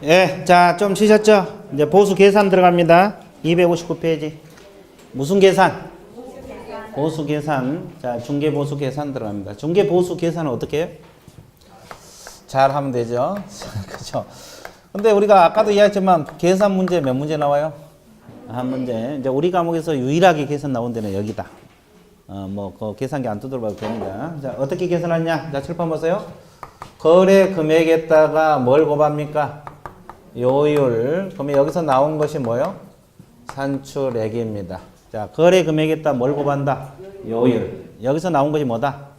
예, 자, 좀 쉬셨죠? 이제 보수 계산 들어갑니다. 259페이지. 무슨 계산? 보수 계산. 자, 중개 보수 계산 들어갑니다. 중개 보수 계산은 어떻게 해요? 잘 하면 되죠. 그렇죠. 근데 우리가 아까도 이야기했지만 계산 문제 몇 문제 나와요? 한 문제. 이제 우리 과목에서 유일하게 계산 나온 데는 여기다. 그 계산기 안 두드려봐도 됩니다. 자, 어떻게 계산하냐? 자, 칠판 보세요. 거래 금액에다가 뭘 곱합니까? 요율. 그러면 여기서 나온 것이 뭐요? 산출액입니다. 자, 거래 금액에다 뭘 곱한다? 요율. 여기서 나온 것이 뭐다?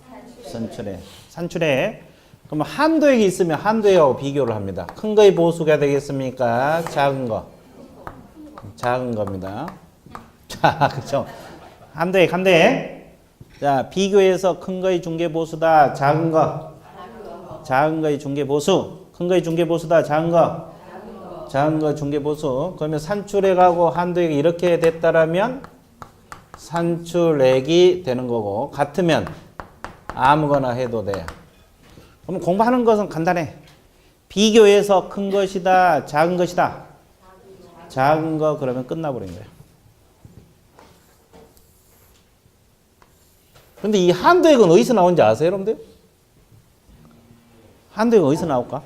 산출액. 산출액. 그러면 한도액이 있으면 한도액하고 비교를 합니다. 큰 거의 보수가 되겠습니까? 작은 거? 작은 겁니다. 자, 그렇죠. 한도액, 한도액. 자, 비교해서 큰 거의 중개 보수다. 작은 거? 작은 거의 중개 보수. 큰 거의 중개 보수다. 작은 거? 작은 거 중개 보수. 그러면 산출액하고 한도액이 이렇게 됐다라면 산출액이 되는 거고, 같으면 아무거나 해도 돼요. 그럼 공부하는 것은 간단해. 비교해서 큰 것이다, 작은 것이다. 작은 거 그러면 끝나버린 거예요. 근데 이 한도액은 어디서 나온지 아세요, 여러분들? 한도액은 어디서 나올까?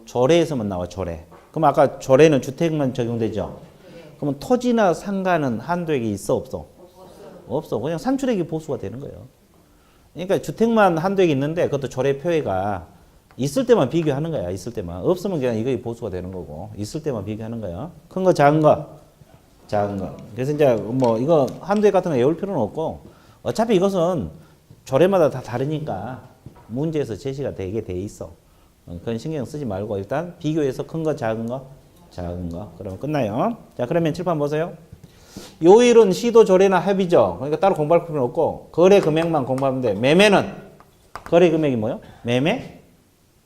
조례에서만 나와, 조례. 그럼 아까 조례는 주택만 적용되죠? 그러면 토지나 상가는 한도액이 있어, 없어? 없어. 그냥 산출액이 보수가 되는 거예요. 그러니까 주택만 한도액이 있는데 그것도 조례 표해가 있을 때만 비교하는 거야. 있을 때만. 없으면 그냥 이거 보수가 되는 거고, 있을 때만 비교하는 거야. 큰 거, 작은 거? 작은 거. 그래서 이제 뭐 이거 한도액 같은 거 외울 필요는 없고, 어차피 이것은 조례마다 다 다르니까 문제에서 제시가 되게 돼 있어. 그건 신경 쓰지 말고 일단 비교해서 큰 거, 작은 거, 작은 거. 그러면 끝나요. 자, 그러면 칠판 보세요. 요일은 시도 조례나 합의죠. 그러니까 따로 공부할 필요는 없고 거래 금액만 공부하면 돼. 매매는 거래 금액이 뭐요? 매매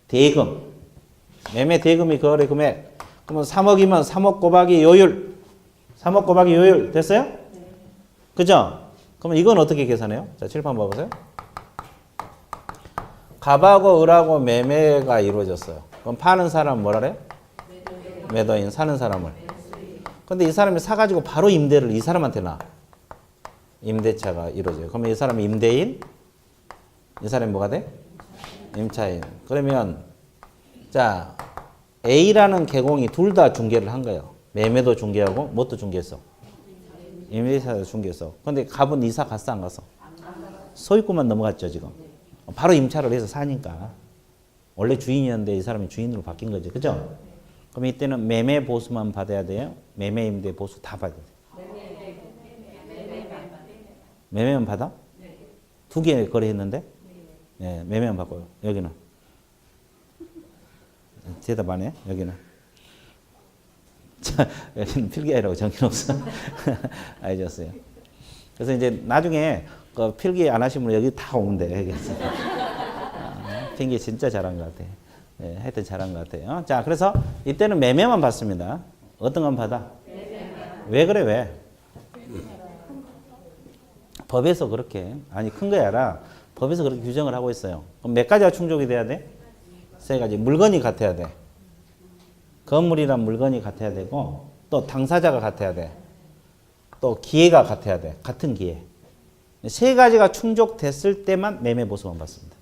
대금. 매매 대금이 거래 금액. 그러면 3억이면 3억 곱하기 요율. 3억 곱하기 요율 됐어요? 그죠? 그러면 이건 어떻게 계산해요? 자, 칠판 봐보세요. 갑하고 을하고 매매가 이루어졌어요. 그럼 파는 사람 뭐라 그래? 매도인. 사는 사람을. 근데 이 사람이 사가지고 바로 임대를 이 사람한테 놔. 임대차가 이루어져요. 그러면 이 사람이 임대인, 이 사람이 뭐가 돼? 임차인. 그러면 자, A라는 개공이 둘 다 중개를 한 거예요. 매매도 중개하고 뭣도 중개했어? 임대차도 중개했어. 근데 갑은 이사 갔어, 안 갔어? 소유권만 넘어갔죠, 지금. 바로 임차를 해서 사니까. 원래 주인이었는데 이 사람이 주인으로 바뀐 거죠. 그죠? 그럼 이때는 매매 보수만 받아야 돼요? 매매 임대 보수 다 받아야 돼요? 매매만 받아? 두 개 거래했는데? 네, 매매만 받고요. 여기는? 대답 안 해? 여기는? 자, 여기는 필기하라고 정신없어. 알겠어요. 그래서 이제 나중에 그 필기 안 하시면 여기 다 오면 돼. 필기 진짜 잘한 것 같아. 네, 하여튼 잘한 것 같아요. 자, 그래서 이때는 매매만 받습니다. 어떤 건 받아? 왜 그래, 왜? 법에서 그렇게, 아니, 큰 거야, 알아. 법에서 그렇게 규정을 하고 있어요. 그럼 몇 가지가 충족이 돼야 돼? 세 가지. 물건이 같아야 돼. 건물이란 물건이 같아야 되고, 또 당사자가 같아야 돼. 또 기회가 같아야 돼. 같은 기회. 세 가지가 충족됐을 때만 매매 보수만 받습니다.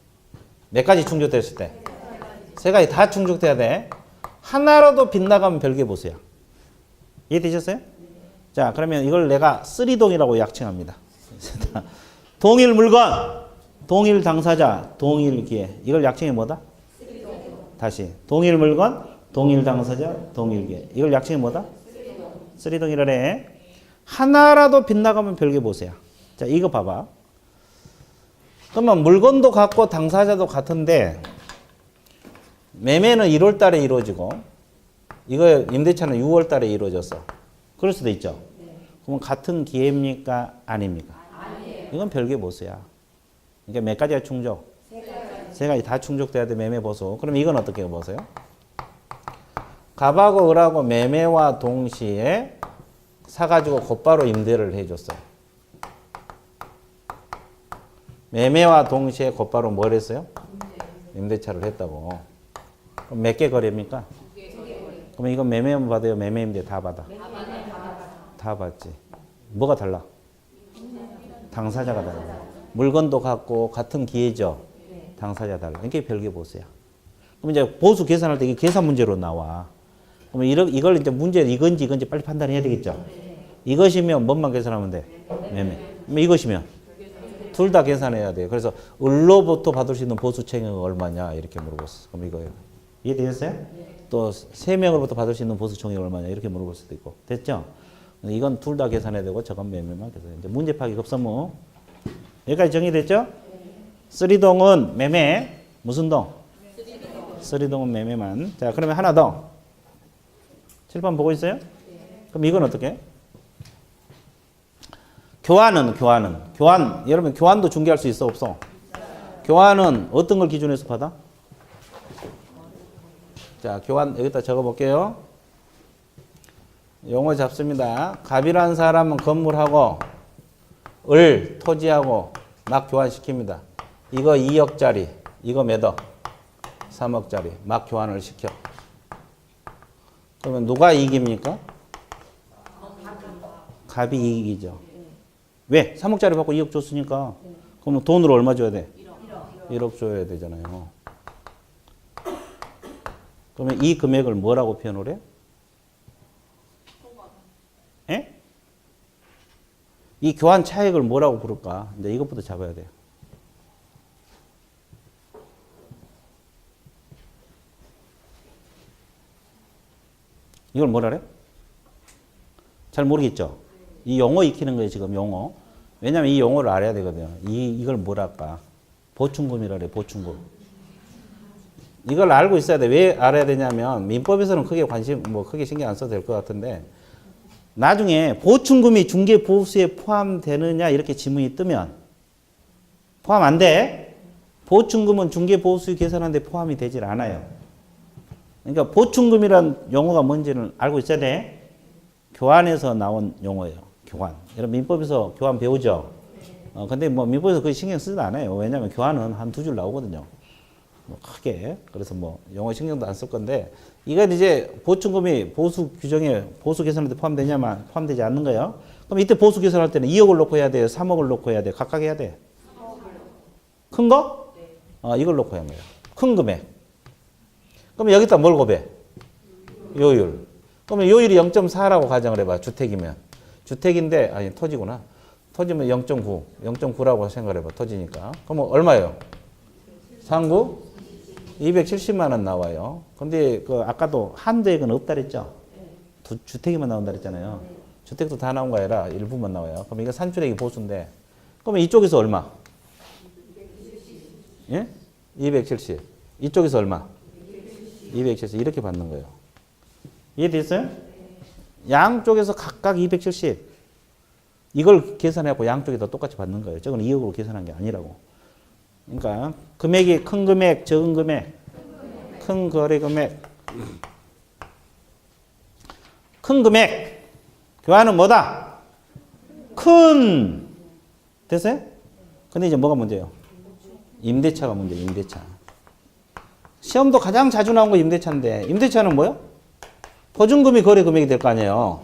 몇 가지 충족됐을 때? 세 가지 다 충족돼야 돼. 하나라도 빗나가면 별개 보수야. 이해되셨어요? 자, 그러면 이걸 내가 쓰리동이라고 약칭합니다. 동일 물건, 동일 당사자, 동일 기회. 이걸 약칭이 뭐다? 다시. 동일 물건, 동일 당사자, 동일 기회. 이걸 약칭이 뭐다? 쓰리동이라래. 하나라도 빗나가면 별개 보수야. 자, 이거 봐봐. 그러면 물건도 같고 당사자도 같은데 매매는 1월 달에 이루어지고 이거 임대차는 6월 달에 이루어졌어. 그럴 수도 있죠. 그러면 같은 기회입니까? 아닙니까? 아니에요. 이건 별개 보수야. 그러니까 몇 가지가 충족? 세 가지 다 충족돼야 돼. 매매 보수. 그럼 이건 어떻게 보세요? 갑하고 을하고 매매와 동시에 사가지고 곧바로 임대를 해줬어요. 매매와 동시에 곧바로 뭘 했어요? 임대차를 했다고. 그럼 몇 개 거래입니까? 그러면 이건 매매만 받아요? 매매인데 다 받아? 다 받지. 뭐가 달라? 당사자가 달라. 물건도 같고 같은 기회죠. 당사자 달라. 이게 별개 보수야. 그럼 이제 보수 계산할 때 이게 계산 문제로 나와. 그러면 이걸 이제 문제 이건지 빨리 판단해야 되겠죠. 이것이면 뭔만 계산하면 돼? 매매. 그럼 이것이면 둘 다 계산해야 돼요. 그래서 을로부터 받을 수 있는 보수 총액은 얼마냐 이렇게 물어봤어. 그럼 이거예요. 이해되셨어요? 또 3명으로부터 받을 수 있는 보수 총액이 얼마냐 이렇게 물어볼 수도 있고. 됐죠? 이건 둘 다 계산해야 되고 저건 매매만 계산해야 돼. 문제 파기 급선무. 여기까지 정리됐죠? 쓰리동은 매매. 무슨 동? 쓰리동은 매매만. 자, 그러면 하나 더. 칠판 보고 있어요? 그럼 이건 어떻게? 교환, 여러분 교환도 중개할 수 있어 없어? 교환은 어떤 걸 기준해서 받아? 자, 교환 여기다 적어볼게요. 용어 잡습니다. 갑이라는 사람은 건물하고 을, 토지하고 막 교환시킵니다. 이거 2억짜리, 이거 몇 억? 3억짜리 막 교환을 시켜. 그러면 누가 이익입니까? 갑이 이익이죠. 왜? 3억짜리 받고 2억 줬으니까. 그럼 돈으로 얼마 줘야 돼? 1억 줘야 되잖아요. 그러면 이 금액을 뭐라고 표현을 해? 예? 이 교환 차액을 뭐라고 부를까? 이제 이것부터 잡아야 돼요. 이걸 뭐라 그래? 잘 모르겠죠? 이 용어 익히는 거예요, 지금 용어. 왜냐면 이 용어를 알아야 되거든요. 이걸 뭐랄까? 보충금이라 그래, 보충금. 이걸 알고 있어야 돼. 왜 알아야 되냐면, 민법에서는 크게 크게 신경 안 써도 될 것 같은데, 나중에 보충금이 중개보수에 포함되느냐, 이렇게 지문이 뜨면, 포함 안 돼. 보충금은 중개보수 계산하는데 포함이 되질 않아요. 그러니까 보충금이란 용어가 뭔지는 알고 있어야 돼. 교환에서 나온 용어예요. 교환. 여러분 민법에서 교환 배우죠? 근데 뭐 민법에서 그게 신경 쓰지도 않아요. 왜냐면 교환은 한 두 줄 나오거든요. 크게. 그래서 용어 신경도 안 쓸 건데, 이건 이제 보충금이 보수 규정에 보수 계산할 때 포함되냐만 포함되지 않는 거예요. 그럼 이때 보수 계산할 때는 2억을 놓고 해야 돼요? 3억을 놓고 해야 돼요? 각각 해야 돼? 큰 거? 이걸 놓고 하는 거예요. 큰 금액. 그럼 여기다 뭘 곱해? 요율. 그러면 요율이 0.4라고 가정을 해봐. 주택이면. 주택인데, 아니, 토지구나. 토지면 0.9. 0.9라고 생각을 해봐. 토지니까. 그러면 얼마예요? 상구? 270만 원 나와요. 근데 아까도 한도액은 없다 그랬죠? 주택이만 나온다 그랬잖아요. 주택도 다 나온 거 아니라 일부만 나와요. 그럼 이거 산출액이 보수인데. 그러면 이쪽에서 얼마? 예? 270. 이쪽에서 얼마? 270. 이렇게 받는 거예요. 이해됐어요? 양쪽에서 각각 270. 이걸 계산해갖고 양쪽에다 똑같이 받는 거예요. 저건 2억으로 계산한 게 아니라고. 그러니까 금액이 큰 금액, 적은 금액, 큰 거래 금액, 큰 금액. 교환은 뭐다? 큰. 됐어요? 근데 이제 뭐가 문제예요? 임대차가 문제예요. 임대차. 시험도 가장 자주 나온 거 임대차인데, 임대차는 뭐요? 보증금이 거래 금액이 될 거 아니에요.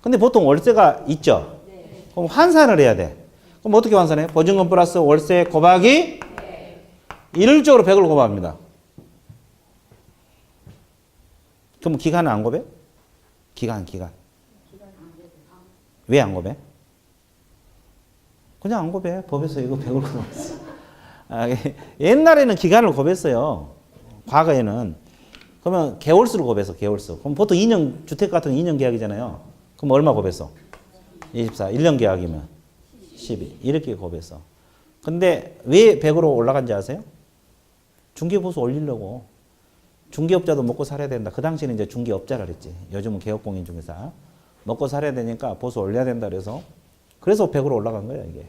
근데 보통 월세가 있죠. 그럼 환산을 해야 돼. 그럼 어떻게 환산해? 보증금 플러스 월세 곱하기 일률적으로 100을 곱합니다. 그럼 기간은 안 곱해? 기간. 왜 안 곱해? 그냥 안 곱해. 법에서 이거 100을 곱했어. 옛날에는 기간을 곱했어요. 과거에는. 그러면 개월수를 곱해서 개월수. 그럼 보통 2년, 주택 같은 2년 계약이잖아요. 그럼 얼마 곱했어? 24. 1년 계약이면 12. 이렇게 곱했어. 근데 왜 100으로 올라간지 아세요? 중개보수 올리려고. 중개업자도 먹고 살아야 된다. 그 당시에는 이제 중개업자라 그랬지. 요즘은 개업공인중개사. 먹고 살아야 되니까 보수 올려야 된다 그래서 100으로 올라간 거예요, 이게.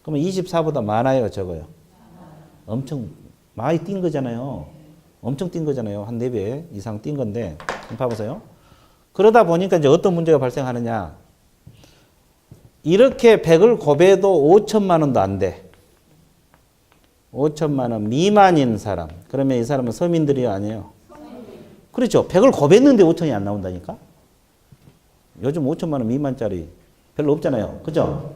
그러면 24보다 많아요, 적어요? 엄청 많이 뛴 거잖아요. 엄청 뛴 거잖아요. 한 4배 이상 뛴 건데. 봐보세요. 그러다 보니까 이제 어떤 문제가 발생하느냐. 이렇게 100을 곱해도 5천만 원도 안 돼. 5천만 원 미만인 사람. 그러면 이 사람은 서민들이 아니에요. 그렇죠. 100을 곱했는데 5천이 안 나온다니까. 요즘 5천만 원 미만짜리 별로 없잖아요. 그죠?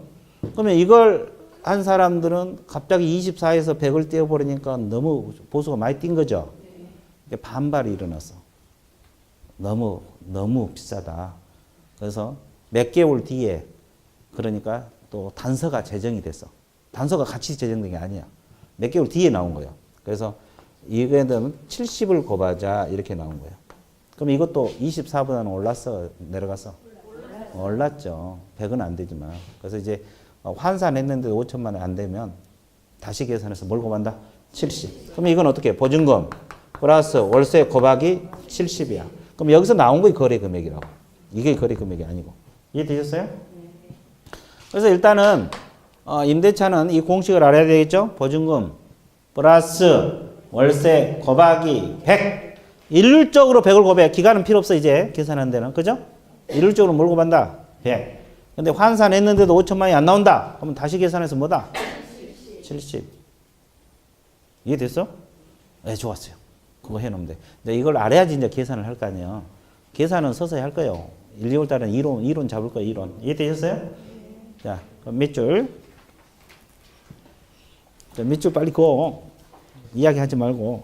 그러면 이걸 한 사람들은 갑자기 24에서 100을 떼어버리니까 너무 보수가 많이 뛴 거죠. 반발이 일어났어. 너무 비싸다. 그래서 몇 개월 뒤에 그러니까 또 단서가 제정이 됐어. 단서가 같이 제정된 게 아니야. 몇 개월 뒤에 나온 거예요. 그래서 이거는 70을 곱하자 이렇게 나온 거예요. 그럼 이것도 24보다는 올랐어? 내려갔어? 올랐죠. 100은 안 되지만. 그래서 이제 환산했는데 5천만 원 안 되면 다시 계산해서 뭘 곱한다? 70. 그럼 이건 어떻게 해? 보증금 플러스 월세 곱하기 70이야. 그럼 여기서 나온 게 거래 금액이라고. 이게 거래 금액이 아니고. 이해되셨어요? 그래서 일단은 임대차는 이 공식을 알아야 되겠죠? 보증금 플러스 월세 곱하기 100. 일률적으로 100을 곱해. 기간은 필요 없어 이제 계산하는 데는. 그죠? 일률적으로 뭘 곱한다? 100. 근데 환산했는데도 5천만 원이 안 나온다. 그러면 다시 계산해서 뭐다? 70. 이해됐어? 네, 좋았어요. 그거 해놓으면 돼. 근데 이걸 알아야지 이제 계산을 할 거 아니에요. 계산은 서서히 할 거예요. 1, 2월 달은 이론 잡을 거예요, 이론. 이해되셨어요? 자, 그럼 몇 줄? 자, 몇 줄 빨리 그어. 이야기 하지 말고.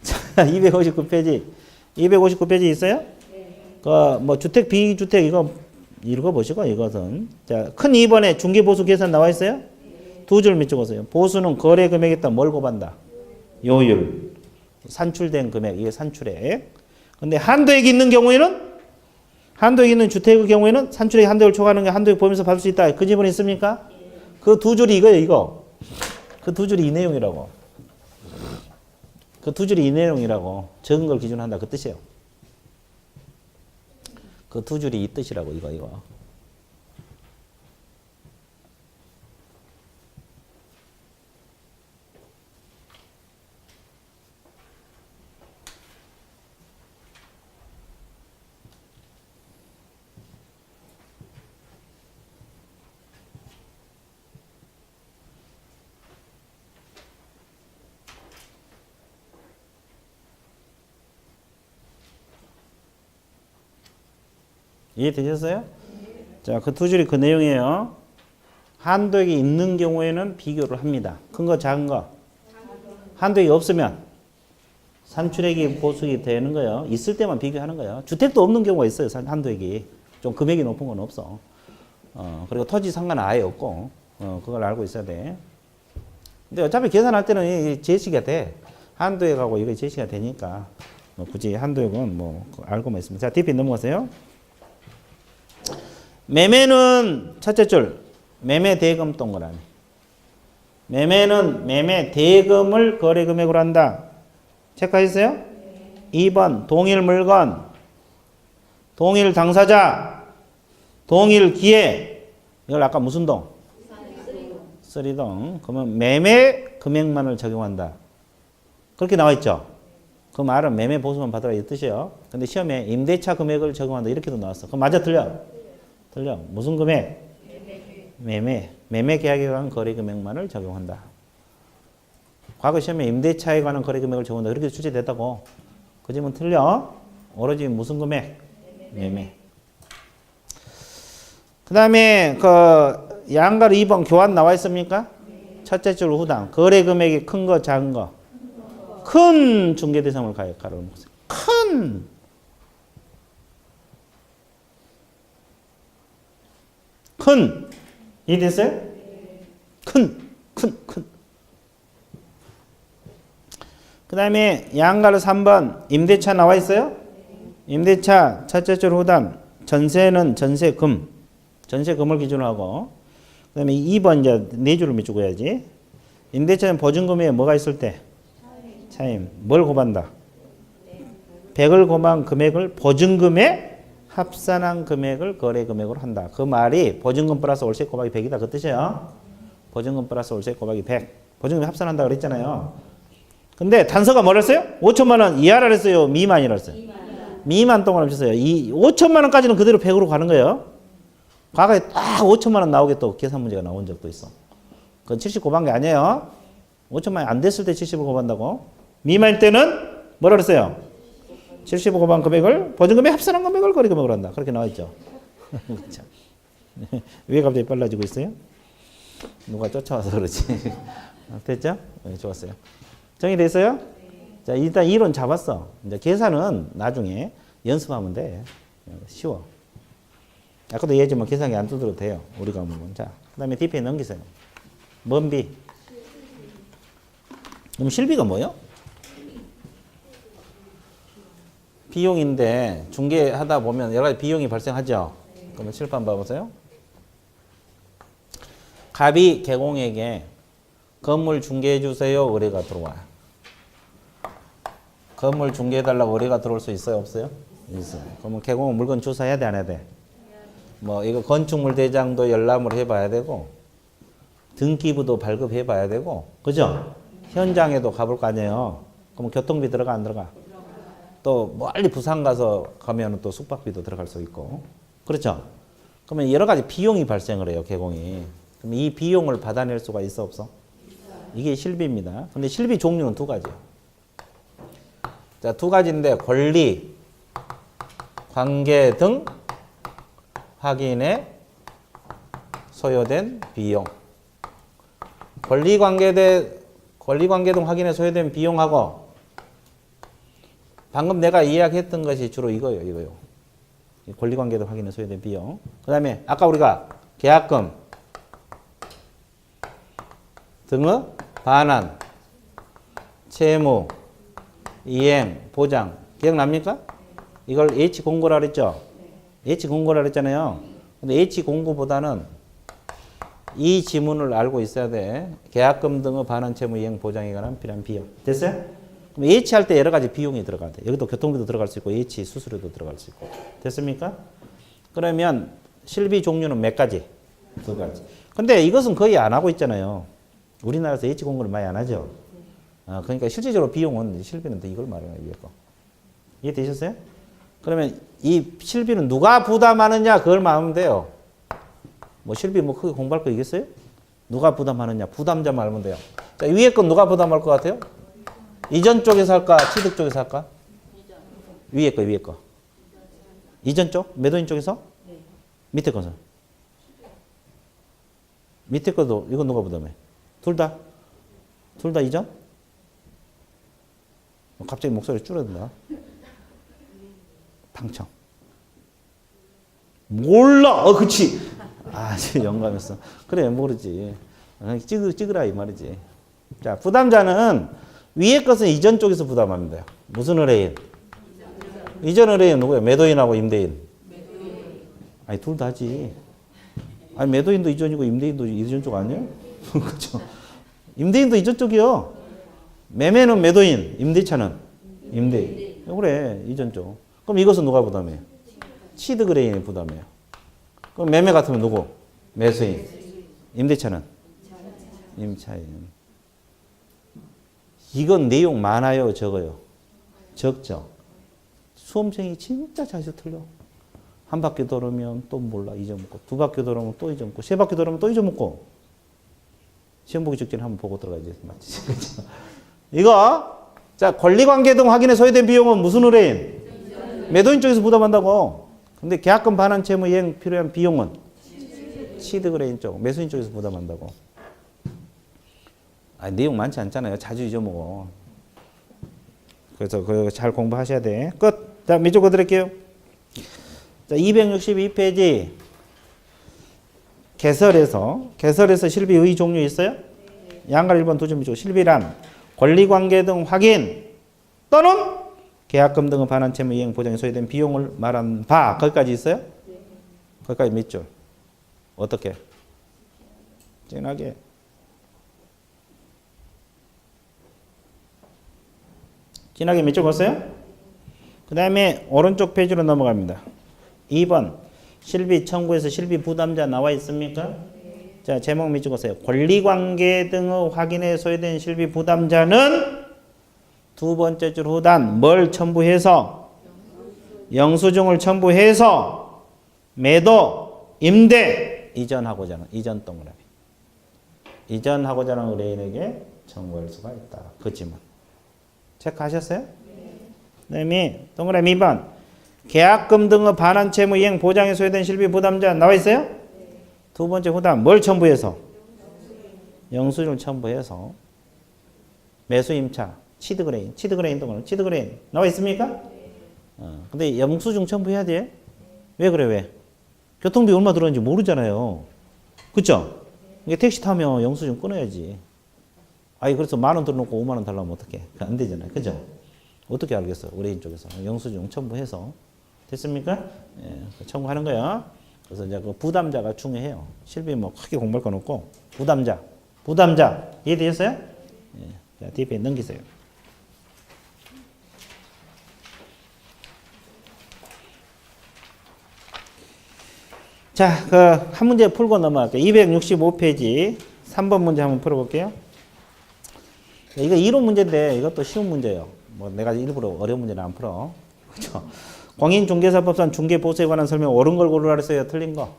자, 259페이지. 259페이지 있어요? 뭐 주택, 비주택 이거 읽어보시고 이것은. 자, 큰 2번에 중개보수 계산 나와 있어요? 두 줄 밑줄 그으세요. 보수는 거래 금액에다 뭘 곱한다? 요율. 산출된 금액, 이게 산출액. 근데 한도액이 있는 경우에는, 한도액이 있는 주택의 경우에는 산출액 한도액을 초과하는 게 한도액 보면서 받을 수 있다. 그 지문이 있습니까? 그 두 줄이 이거예요, 이거. 그 두 줄이 이 내용이라고. 그 두 줄이 이 내용이라고. 적은 걸 기준으로 한다. 그 뜻이에요. 그 두 줄이 이 뜻이라고, 이거. 이해되셨어요? 자, 그 두 줄이 그 내용이에요. 한도액이 있는 경우에는 비교를 합니다. 큰 거, 작은 거. 한도액이 없으면 산출액이 보수액이 되는 거예요. 있을 때만 비교하는 거예요. 주택도 없는 경우가 있어요. 한도액이. 좀 금액이 높은 건 없어. 그리고 토지 상관은 아예 없고, 그걸 알고 있어야 돼. 근데 어차피 계산할 때는 제시가 돼. 한도액하고 이게 제시가 되니까. 굳이 한도액은 뭐 알고만 있습니다. 자, DP 넘어가세요. 매매는 첫째 줄 매매 대금 동그라미. 매매는 매매 대금을 거래 금액으로 한다. 체크하셨어요? 2번 동일 물건, 동일 당사자, 동일 기회. 이걸 아까 무슨 동? 쓰리동. 그러면 매매 금액만을 적용한다. 그렇게 나와 있죠? 그 말은 매매 보수만 받으라 이 뜻이에요. 근데 시험에 임대차 금액을 적용한다 이렇게도 나왔어. 그럼 맞아 틀려? 틀려. 무슨 금액? 매매 계약에 관한 거래 금액만을 적용한다. 과거 시험에 임대차에 관한 거래 금액을 적용한다. 그렇게 출제됐다고. 그 질문 틀려. 오로지 무슨 금액? 매매. 그 다음에 그 양가로 2번 교환 나와 있습니까? 첫째 줄 후당. 거래 금액이 큰 거, 작은 거. 큰 중개 대상을 가로를 먹으세요. 큰. 큰. 이해됐어요? 큰. 그 다음에 양가로 3번 임대차 나와 있어요? 임대차 첫째 줄 후단 전세는 전세금. 전세금을 기준으로 하고 그 다음에 2번 이제 네 줄을 밑주고 해야지. 임대차는 보증금에 뭐가 있을 때? 차임. 뭘 곱한다? 100을 곱한 금액을 보증금에 합산한 금액을 거래 금액으로 한다. 그 말이 보증금 플러스 월세 곱하기 100이다. 그 뜻이에요. 보증금 플러스 월세 곱하기 100. 보증금에 합산한다 그랬잖아요. 근데 단서가 뭐랬어요? 5천만 원 이하라 그랬어요? 미만이라 그랬어요? 미만 동그라미 쳤어요. 이 5천만 원까지는 그대로 100으로 가는 거예요. 과거에 딱 5천만 원 나오게 또 계산 문제가 나온 적도 있어. 그건 70 곱한 게 아니에요. 5천만 원 안 됐을 때 70을 곱한다고. 미만일 때는 뭐라 그랬어요? 실시보고만 금액을 보증금에 합산한 금액을 거래금액으로 한다. 그렇게 나와 있죠. 그렇죠. 왜 갑자기 빨라지고 있어요? 누가 쫓아와서 그렇지. 됐죠? 네, 좋았어요. 정리됐어요? 자, 일단 이론 잡았어. 이제 계산은 나중에 연습하면 돼. 쉬워. 아까도 얘기했지만 계산기 안 두드려도 돼요. 우리가 보면. 자, 그 다음에 뒤에 넘기세요. 뭔 비? 그럼 실비가 뭐예요? 비용인데 중개하다 보면 여러 가지 비용이 발생하죠. 그러면 칠판 봐보세요. 갑이 개공에게 건물 중개해 주세요. 의뢰가 들어와요. 건물 중개해달라고 의뢰가 들어올 수 있어요? 없어요? 있어요. 그러면 개공은 물건 주사해야 돼? 안 해야 돼? 뭐 이거 건축물 대장도 열람을 해봐야 되고 등기부도 발급해봐야 되고 그죠? 현장에도 가볼 거 아니에요. 그럼 교통비 들어가 안 들어가? 또 멀리 부산 가서 가면 또 숙박비도 들어갈 수 있고 그렇죠? 그러면 여러 가지 비용이 발생을 해요. 개공이. 그럼 이 비용을 받아낼 수가 있어 없어? 이게 실비입니다. 근데 실비 종류는 두 가지예요. 자, 두 가지인데 권리, 관계 등 확인에 소요된 비용. 권리 관계 등 확인에 소요된 비용하고 방금 내가 이야기했던 것이 주로 이거요. 권리 관계 등 확인에 소요된 비용. 그 다음에 아까 우리가 계약금 등의 반환, 채무, 이행, 보장. 기억납니까? 이걸 H공고라 그랬죠? H공고라 그랬잖아요. 근데 H공고보다는 이 지문을 알고 있어야 돼. 계약금 등의 반환, 채무, 이행, 보장에 관한 필요한 비용. 됐어요? 그럼 H 할 때 여러 가지 비용이 들어가야 돼. 여기도 교통비도 들어갈 수 있고 H 수수료도 들어갈 수 있고. 됐습니까? 그러면 실비 종류는 몇 가지? 두 가지. 근데 이것은 거의 안 하고 있잖아요. 우리나라에서 H 공고를 많이 안 하죠. 그러니까 실질적으로 비용은 실비는 이걸 말하는 거예요. 이해되셨어요? 그러면 이 실비는 누가 부담하느냐 그걸 말하면 돼요. 뭐 실비 뭐 크게 공부할 거 있겠어요? 누가 부담하느냐 부담자 말하면 돼요. 자, 위에 건 누가 부담할 것 같아요? 이전 쪽에서 할까? 취득 쪽에서 할까? 위에 거. 이전 쪽? 매도인 쪽에서? 밑에 거는? 밑에 거도 이건 누가 부담해? 둘 다 이전? 갑자기 목소리 줄어든다. 방청. 몰라. 그치. 지금 영감했어. 그래, 모르지. 찍으라 이 말이지. 자, 부담자는 위에 것은 이전 쪽에서 부담하면 돼요. 무슨 의뢰인? 이전 의뢰인 누구예요? 매도인하고 임대인. 아니, 둘 다지. 아니, 매도인도 이전이고 임대인도 이전 쪽 아니에요? 그렇죠. 임대인도 이전 쪽이요. 매매는 매도인, 임대차는 임대인. 그래, 이전 쪽. 그럼 이것은 누가 부담해요? 취득 의뢰인이 부담해요. 그럼 매매 같으면 누구? 매수인. 임대차는? 임차인. 이건 내용 많아요, 적어요? 적죠. 수험생이 진짜 자주 틀려. 한 바퀴 돌으면 또 몰라, 잊어먹고. 두 바퀴 돌으면 또 잊어먹고. 세 바퀴 돌으면 또 잊어먹고. 시험 보기 직전에 한번 보고 들어가야지. 맞지? 그렇죠? 이거, 자, 권리관계 등 확인에 소요된 비용은 무슨 의뢰인? 매도인 쪽에서 부담한다고. 근데 계약금 반환 채무 이행 필요한 비용은? 취득 의뢰인 쪽, 매수인 쪽에서 부담한다고. 내용 많지 않잖아요. 자주 잊어먹어. 그래서 그거 잘 공부하셔야 돼. 끝. 자, 밑줄 그어드릴게요. 자, 262페이지. 개설에서 실비의 종류 있어요? 양갈 1번 2점 밑줄. 실비란 권리관계 등 확인 또는 계약금 등의 반환 채무 이행 보장에 소요된 비용을 말한 바. 거기까지 있어요? 거기까지 밑줄. 어떻게? 진하게. 진하게 밑줄 그었어요? 그 다음에 오른쪽 페이지로 넘어갑니다. 2번. 실비 청구에서 실비 부담자 나와 있습니까? 자, 제목 밑줄 그었어요. 권리관계 등의 확인에 소요된 실비 부담자는 두 번째 줄 후단 뭘 첨부해서? 영수증을 첨부해서 매도, 임대, 이전하고자 하는 이전 동그라미. 이전하고자 하는 의뢰인에게 청구할 수가 있다. 그 지문. 체크하셨어요? 그다음에 동그라미 2번. 계약금 등의 반환 채무 이행 보장에 소요된 실비 부담자 나와 있어요? 두 번째 부담 뭘 첨부해서? 영수증을 첨부해서 매수 임차, 치드그레인 동그라미 치드그레인 나와 있습니까? 근데 영수증 첨부해야 돼. 왜 그래 왜? 교통비 얼마 들었는지 모르잖아요. 그쵸? 이게 택시 타면 영수증 끊어야지. 아니 그래서 10,000원 들어놓고 50,000원 달라면 어떡해? 안 되잖아요. 그죠? 어떻게 알겠어? 의뢰인 쪽에서 영수증 첨부해서 됐습니까? 예, 첨부하는 거야. 그래서 이제 그 부담자가 중요해요. 실비 뭐 크게 공부할 건 없고 부담자 이해되셨어요? 예, 자 뒤에 넘기세요. 자, 그 한 문제 풀고 넘어갈게요. 265페이지 3번 문제 한번 풀어볼게요. 이거 이론 문제인데 이것도 쉬운 문제예요. 뭐 내가 일부러 어려운 문제는 안 풀어. 그렇죠? 공인중개사법상 중개보수에 관한 설명 옳은 걸 고르라 그랬어요. 틀린 거?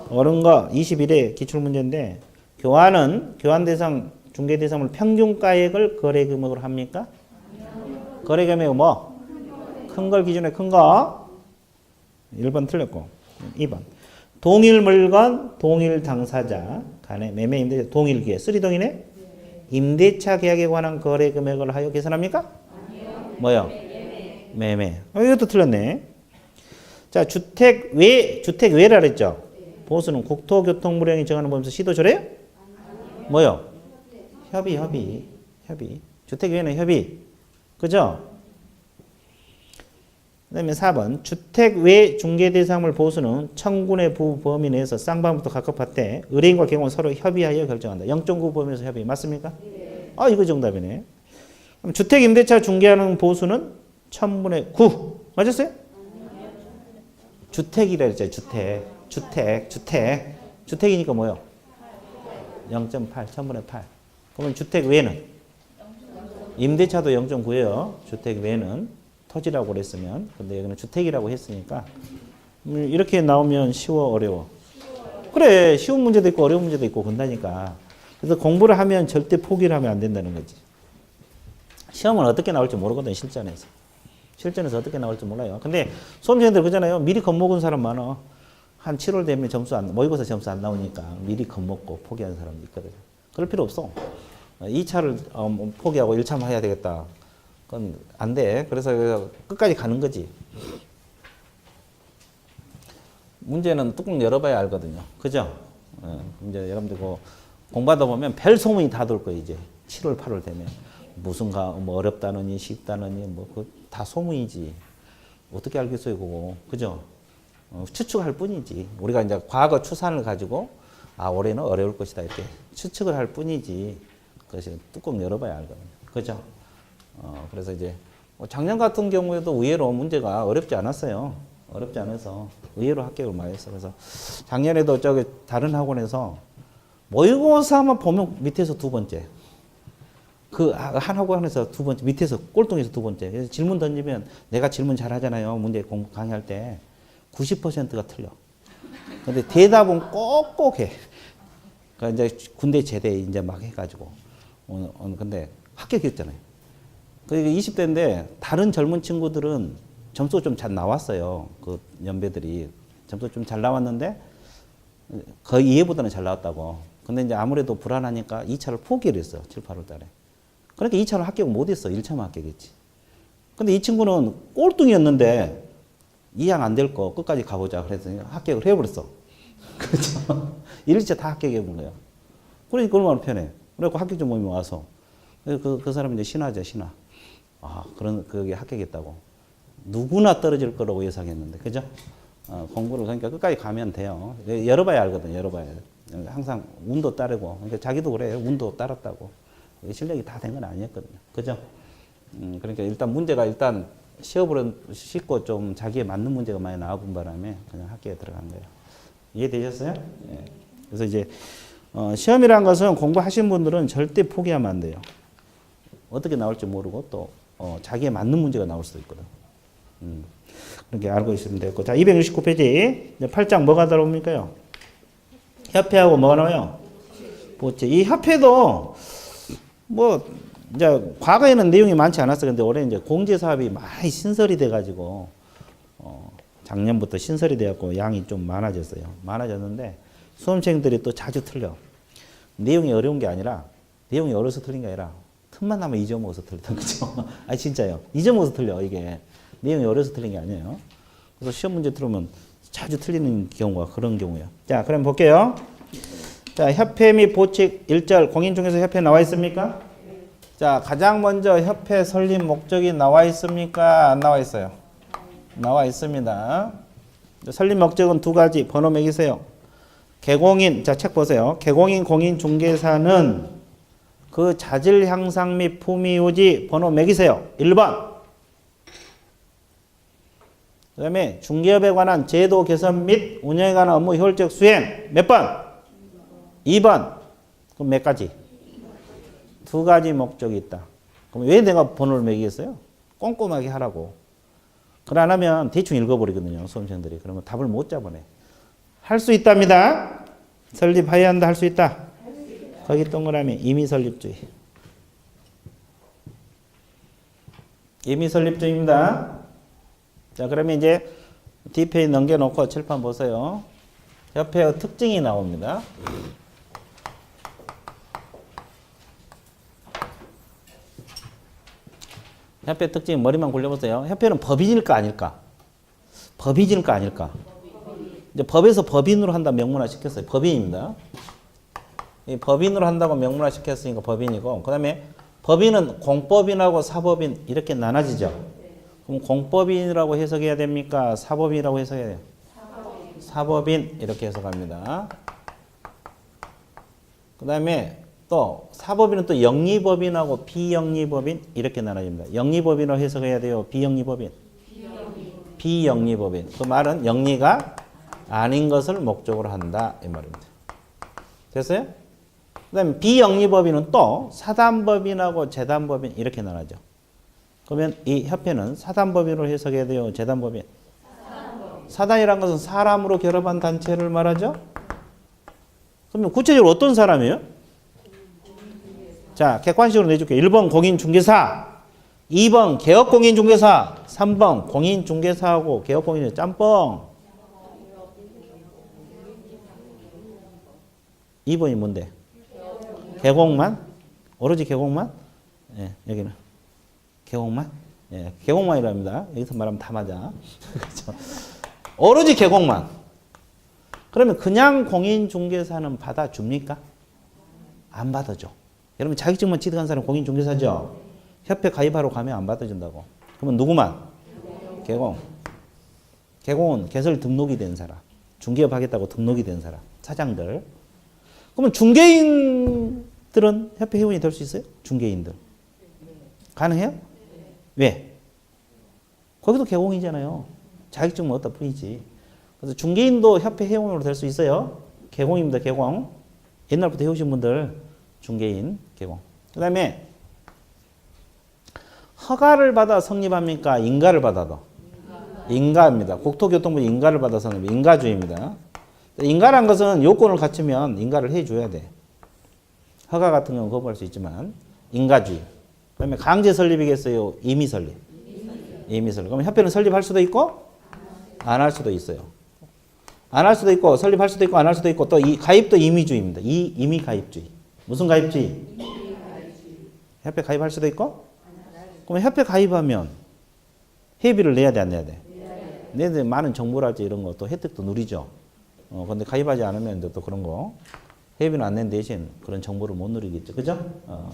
옳은 거 21회 기출문제인데 교환은 교환 대상 중개 대상물 평균가액을 거래 금액으로 합니까? 거래 금액은 뭐? 큰 걸 기준에 큰 거. 1번 틀렸고 2번 동일 물건 동일 당사자 간의 매매 임대차 동일 기회 3동이네? 임대차 계약에 관한 거래 금액을 하여 계산합니까? 아니요. 뭐요? 매매. 이것도 틀렸네. 자, 주택 외라 그랬죠? 보수는 국토교통부령이 정하는 범위에서 시도 조례요? 뭐요? 협의. 주택 외는 협의. 그죠? 그 다음에 4번. 주택 외 중개대상물 보수는 청구의 부 범위 내에서 쌍방부터 각각 받되 의뢰인과 경우는 서로 협의하여 결정한다. 0.9 범위에서 협의. 맞습니까? 네. 아, 이거 정답이네. 그럼 주택 임대차 중개하는 보수는 1000분의 9. 맞았어요? 주택이라 했죠. 주택이니까 뭐요? 0.8. 1000분의 8. 그러면 주택 외는? 임대차도 0.9예요. 주택 외는. 토지라고 그랬으면. 근데 여기는 주택이라고 했으니까. 이렇게 나오면 쉬워, 어려워? 그래. 쉬운 문제도 있고 어려운 문제도 있고 그런다니까. 그래서 공부를 하면 절대 포기를 하면 안 된다는 거지. 시험은 어떻게 나올지 모르거든, 실전에서. 실전에서 어떻게 나올지 몰라요. 근데 수험생들 그러잖아요. 미리 겁먹은 사람 많아. 한 7월 되면 모의고사 점수 안 나오니까 미리 겁먹고 포기하는 사람도 있거든요. 그럴 필요 없어. 2차를 포기하고 1차만 해야 되겠다. 그건 안 돼. 그래서 끝까지 가는 거지. 문제는 뚜껑 열어봐야 알거든요. 그죠? 이제 여러분들 공부하다 보면 별 소문이 다 돌 거예요. 이제 7월, 8월 되면. 무슨 뭐 어렵다느니 쉽다느니 뭐 다 소문이지. 어떻게 알겠어요, 그거. 그죠? 추측할 뿐이지. 우리가 이제 과거 추산을 가지고 올해는 어려울 것이다 이렇게 추측을 할 뿐이지. 그것이 뚜껑 열어봐야 알거든요. 그죠? 그래서 이제 작년 같은 경우에도 의외로 문제가 어렵지 않았어요. 어렵지 않아서 의외로 합격을 많이 했어. 그래서 작년에도 다른 학원에서 모의고사만 보면 밑에서 두 번째. 한 학원에서 두 번째, 밑에서 꼴등에서 두 번째. 그래서 질문 던지면 내가 질문 잘 하잖아요. 문제 공부 강의할 때 90%가 틀려. 근데 대답은 꼭꼭 해. 그러니까 이제 군대 제대 이제 막 해가지고. 근데 합격했잖아요. 그게 20대인데 다른 젊은 친구들은 점수가 좀 잘 나왔어요. 그 연배들이. 점수가 좀 잘 나왔는데 거의 이해보다는 잘 나왔다고. 근데 이제 아무래도 불안하니까 2차를 포기를 했어. 7, 8월 달에. 그러니까 2차를 합격을 못했어. 1차만 합격했지. 근데 이 친구는 꼴등이었는데 2학 안 될 거 끝까지 가보자. 그래서 합격을 해버렸어. 그렇죠? 1차 다 합격해본 거야. 그러니까 얼마나 편해. 그래갖고 합격자 모임에 와서. 그 사람이 이제 신화죠, 신화. 그게 합격했다고. 누구나 떨어질 거라고 예상했는데. 그죠? 공부를 그러니까 끝까지 가면 돼요. 열어봐야 알거든, 열어봐야. 항상 운도 따르고. 그러니까 자기도 그래요. 운도 따랐다고. 실력이 다 된 건 아니었거든요. 그죠? 그러니까 일단 문제가 시험으로 쉽고 좀 자기에 맞는 문제가 많이 나와본 바람에 그냥 학교에 들어간 거예요. 이해되셨어요? 네. 그래서 이제, 시험이라는 것은 공부하신 분들은 절대 포기하면 안 돼요. 어떻게 나올지 모르고 또, 자기에 맞는 문제가 나올 수도 있거든. 그렇게 알고 있으면 되고. 자, 269페이지. 8장 뭐가 들어옵니까요? 협회하고 뭐가 나와요? 보채. 이 협회도 뭐 이제 과거에는 내용이 많지 않았어요. 근데 올해 이제 공제 사업이 많이 신설이 돼가지고 작년부터 신설이 되었고 양이 좀 많아졌어요. 많아졌는데 수험생들이 또 자주 틀려. 내용이 어려운 게 아니라 내용이 어려서 틀린 게 아니라 틈만 나면 잊어먹어서 틀리던 거죠. 아니 진짜요. 잊어먹어서 틀려 이게. 내용이 어려서 틀린 게 아니에요. 그래서 시험 문제 들으면 자주 틀리는 경우가 그런 경우예요. 자, 그럼 볼게요. 자, 협회 및 보칙 1절 공인중개사 협회 나와 있습니까? 자, 가장 먼저 협회 설립 목적이 나와 있습니까? 안 나와 있어요. 나와 있습니다. 설립 목적은 두 가지. 번호 매기세요. 개공인, 자, 책 보세요. 개공인 공인중개사는 그 자질 향상 및 품위 유지 번호 매기세요. 1번. 그 다음에 중개업에 관한 제도 개선 및 운영에 관한 업무 효율적 수행 몇 번? 2번. 그럼 몇 가지? 두 가지 목적이 있다. 그럼 왜 내가 번호를 매기겠어요? 꼼꼼하게 하라고. 그걸 안 하면 대충 읽어버리거든요. 수험생들이. 그러면 답을 못 잡아내. 할 수 있답니다. 설립해야 한다. 할 수 있다. 거기 동그라미 임의설립주의. 임의설립주의입니다. 자, 그러면 이제 뒷페이지 넘겨놓고 칠판 보세요. 협회의 특징이 나옵니다. 협회 특징 머리만 굴려보세요. 협회는 법인일까 아닐까? 법인일까 아닐까? 이제 법에서 법인으로 한다 명문화 시켰어요. 법인입니다. 이 법인으로 한다고 명문화 시켰으니까 법인이고, 그 다음에 법인은 공법인하고 사법인 이렇게 나눠지죠. 그럼 공법인이라고 해석해야 됩니까? 사법인이라고 해석해야 돼요? 사법인 이렇게 해석합니다. 그 다음에 또 사법인은 또 영리법인하고 비영리법인 이렇게 나눠집니다. 영리법인으로 해석해야 돼요? 비영리법인? 비영리법인. 그 말은 영리가 아닌 것을 목적으로 한다 이 말입니다. 됐어요? 그 다음에 비영리법인은 또 사단법인하고 재단법인 이렇게 나눠져. 그러면 이 협회는 사단법인으로 해석해야 돼요? 재단법인? 사단이란 것은 사람으로 결합한 단체를 말하죠? 그러면 구체적으로 어떤 사람이에요? 자, 객관식으로 내줄게요. 1번 공인중개사, 2번 개업공인중개사, 3번 공인중개사하고 개업공인중개사 짬뽕. 2번이 뭔데? 개공만? 오로지 개공만? 예, 여기는 개공만? 예, 개공만이랍니다. 여기서 말하면 다 맞아. 그렇죠? 오로지 개공만. 그러면 그냥 공인중개사는 받아줍니까? 안 받아줘. 여러분 자격증만 취득한 사람 공인중개사죠? 협회 가입하러 가면 안 받아준다고. 그러면 누구만? 개공. 개공은 개설 등록이 된 사람. 중개업 하겠다고 등록이 된 사람. 사장들. 그러면 중개인들은 협회 회원이 될 수 있어요? 중개인들. 가능해요? 왜? 거기도 개공이잖아요. 자격증만 얻다 뿐이지. 그래서 중개인도 협회 회원으로 될 수 있어요. 개공입니다. 개공. 옛날부터 해오신 분들 중개인, 개공. 그 다음에 허가를 받아 성립합니까? 인가를 받아도? 인가입니다. 국토교통부 인가를 받아 성립. 인가주의입니다. 인가란 것은 요건을 갖추면 인가를 해줘야 돼. 허가 같은 경우는 거부할 수 있지만 인가주의. 그 다음에 강제 설립이겠어요? 임의 설립. 임의 설립. 그러면 협회는 설립할 수도 있고 안 할 수도 있어요. 안 할 수도 있고 설립할 수도 있고 안 할 수도 있고 또 이 가입도 임의주의입니다. 임의 가입주의. 무슨 가입주의? 협회 가입할 수도 있고? 그러면 협회 가입하면 회비를 내야 돼, 안 내야 돼? 내야 돼. 많은 정보랄지 이런 거 또 혜택도 누리죠. 근데 가입하지 않으면 또 그런 거 회비는 안 낸 대신 그런 정보를 못 누리겠죠. 그죠?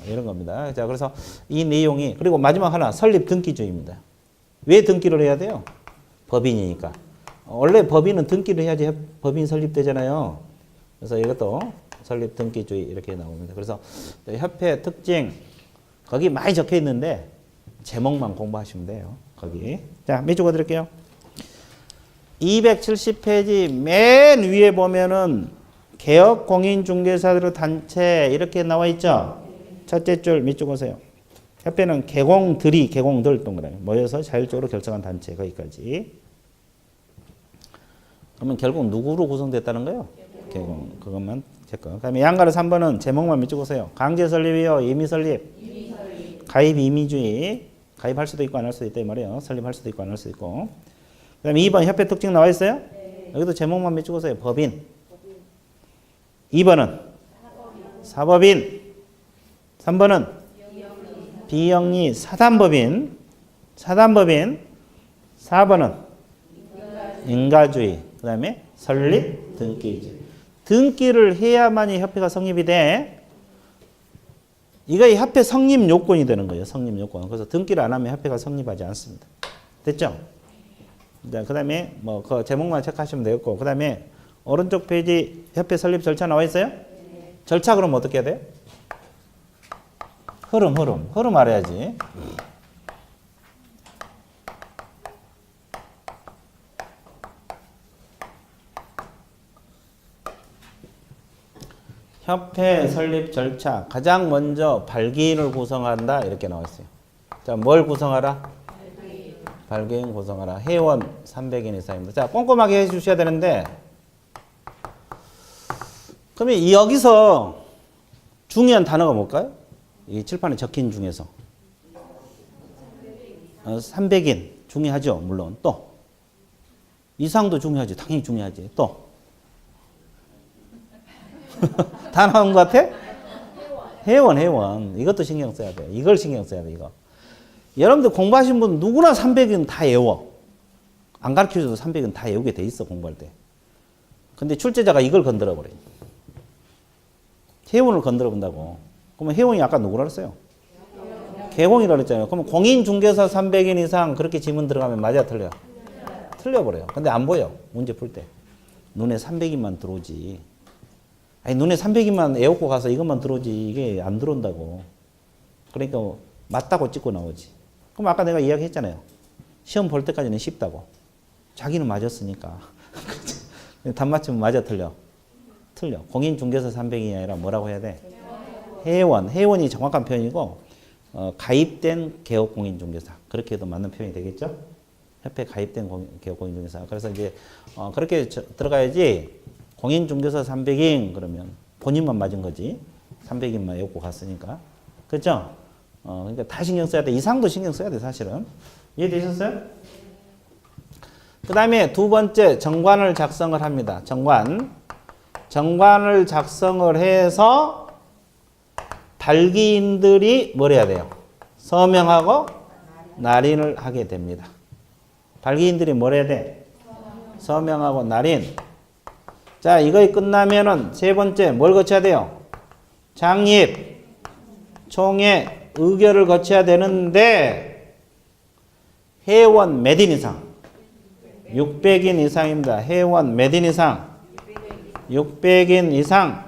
이런 겁니다. 자, 그래서 이 내용이 그리고 마지막 하나 설립 등기주의입니다. 왜 등기를 해야 돼요? 법인이니까. 원래 법인은 등기를 해야지 법인 설립되잖아요. 그래서 이것도 설립 등기주의 이렇게 나옵니다. 그래서 협회 특징 거기 많이 적혀 있는데 제목만 공부하시면 돼요. 거기. 자, 몇 줄 드릴게요. 270페이지 맨 위에 보면은 개업 공인중개사들 단체 이렇게 나와 있죠. 첫째 줄 밑줄 보세요. 협회는 개공들이 개공들 동그라미 모여서 자율적으로 결성한 단체 거기까지. 그러면 결국 누구로 구성됐다는 거예요? 개공. 그것만 체크. 그다음에 양가로 3번은 제목만 밑줄 보세요. 강제 설립이요, 임의 설립? 가입 임의주의. 가입할 수도 있고 안 할 수도 있다 이 말이에요. 설립할 수도 있고 안 할 수도 있고. 그 다음에 2번 협회 특징 나와 있어요? 네. 여기도 제목만 맺고서요. 법인. 2번은 사법인. 3번은 비영리 사단법인. 4번은 인가주의. 그 다음에 설립 등기이지. 등기를 해야만이 협회가 성립이 돼. 이거 협회 성립 요건이 되는 거예요. 성립 요건. 그래서 등기를 안 하면 협회가 성립하지 않습니다. 됐죠? 그 다음에 뭐 그 제목만 체크하시면 되겠고, 그 다음에 오른쪽 페이지 협회 설립 절차 나와 있어요? 네. 절차 그럼 어떻게 해야 돼요? 흐름 알아야지. 협회 설립 절차 가장 먼저 발기인을 구성한다 이렇게 나와 있어요. 자, 뭘 구성하라? 발기인 구성하라. 회원 300인 이상입니다. 자, 꼼꼼하게 해주셔야 되는데, 그러면 여기서 중요한 단어가 뭘까요? 이 칠판에 적힌 중에서 300인 중요하죠. 물론 또 이상도 중요하지. 당연히 중요하지. 또 다 나온 것 같아? 회원. 이것도 신경 써야 돼. 이걸 신경 써야 돼, 이거. 여러분들 공부하신 분 누구나 300은 다 외워. 안 가르쳐줘도 300은 다 외우게 돼 있어, 공부할 때. 근데 출제자가 이걸 건드려 버려. 회원을 건드려 본다고. 그러면 회원이 아까 누구라 그랬어요? 개공이라 그랬잖아요. 그러면 공인중개사 300인 이상 그렇게 지문 들어가면 맞아, 틀려? 틀려버려요. 근데 안 보여, 문제 풀 때. 눈에 300인만 들어오지. 아니, 눈에 300인만 애워고 가서 이것만 들어오지. 이게 안 들어온다고. 그러니까 맞다고 찍고 나오지. 그럼 아까 내가 이야기 했잖아요. 시험 볼 때까지는 쉽다고. 자기는 맞았으니까. 답맞추면 맞아, 틀려? 틀려. 공인중개사 300인이 아니라 뭐라고 해야 돼? 회원. 회원이 정확한 표현이고, 가입된 개업공인중개사. 그렇게 해도 맞는 표현이 되겠죠? 협회 가입된 개업공인중개사. 그래서 이제 그렇게 들어가야지. 공인중개사 300인 그러면 본인만 맞은 거지. 300인만 외우고 갔으니까. 그렇죠? 그러니까 다 신경 써야 돼. 이상도 신경 써야 돼, 사실은. 이해되셨어요? 그 다음에 두 번째, 정관을 작성을 합니다. 정관을 작성을 해서 발기인들이 뭘 해야 돼요? 서명하고 날인을 하게 됩니다. 발기인들이 뭘 해야 돼? 서명하고 날인. 자, 이거 끝나면은 세 번째 뭘 거쳐야 돼요? 장립, 총회, 의결을 거쳐야 되는데 회원 몇 인 이상? 600인 이상입니다. 회원 몇 인 이상? 600인 이상.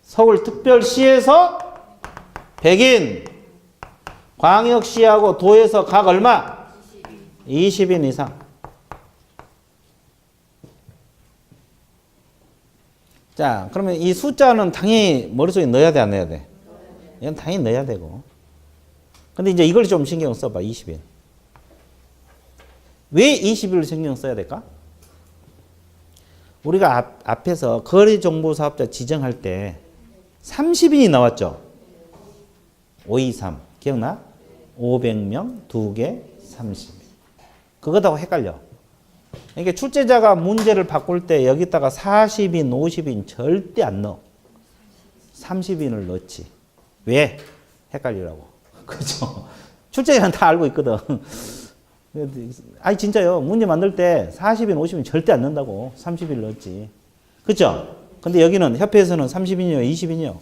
서울특별시에서 100인, 광역시하고 도에서 각 얼마? 20인 이상. 자, 그러면 이 숫자는 당연히 머릿속에 넣어야 돼, 안 넣어야 돼? 이건 당연히 넣어야 되고. 근데 이제 이걸 좀 신경 써봐, 20인. 왜 20일을 신경 써야 될까? 우리가 앞에서 거래정보사업자 지정할 때 30인이 나왔죠? 523. 기억나? 500명, 2개, 30. 그거하고 헷갈려. 그러니까 출제자가 문제를 바꿀 때 여기다가 40인, 50인 절대 안 넣어. 30인을 넣지. 왜? 헷갈리라고. 그죠? 출제자는 다 알고 있거든. 아니, 진짜요. 문제 만들 때 40인, 50인 절대 안 넣는다고. 30인 넣었지. 그죠? 근데 여기는 협회에서는 30인이요, 20인이요?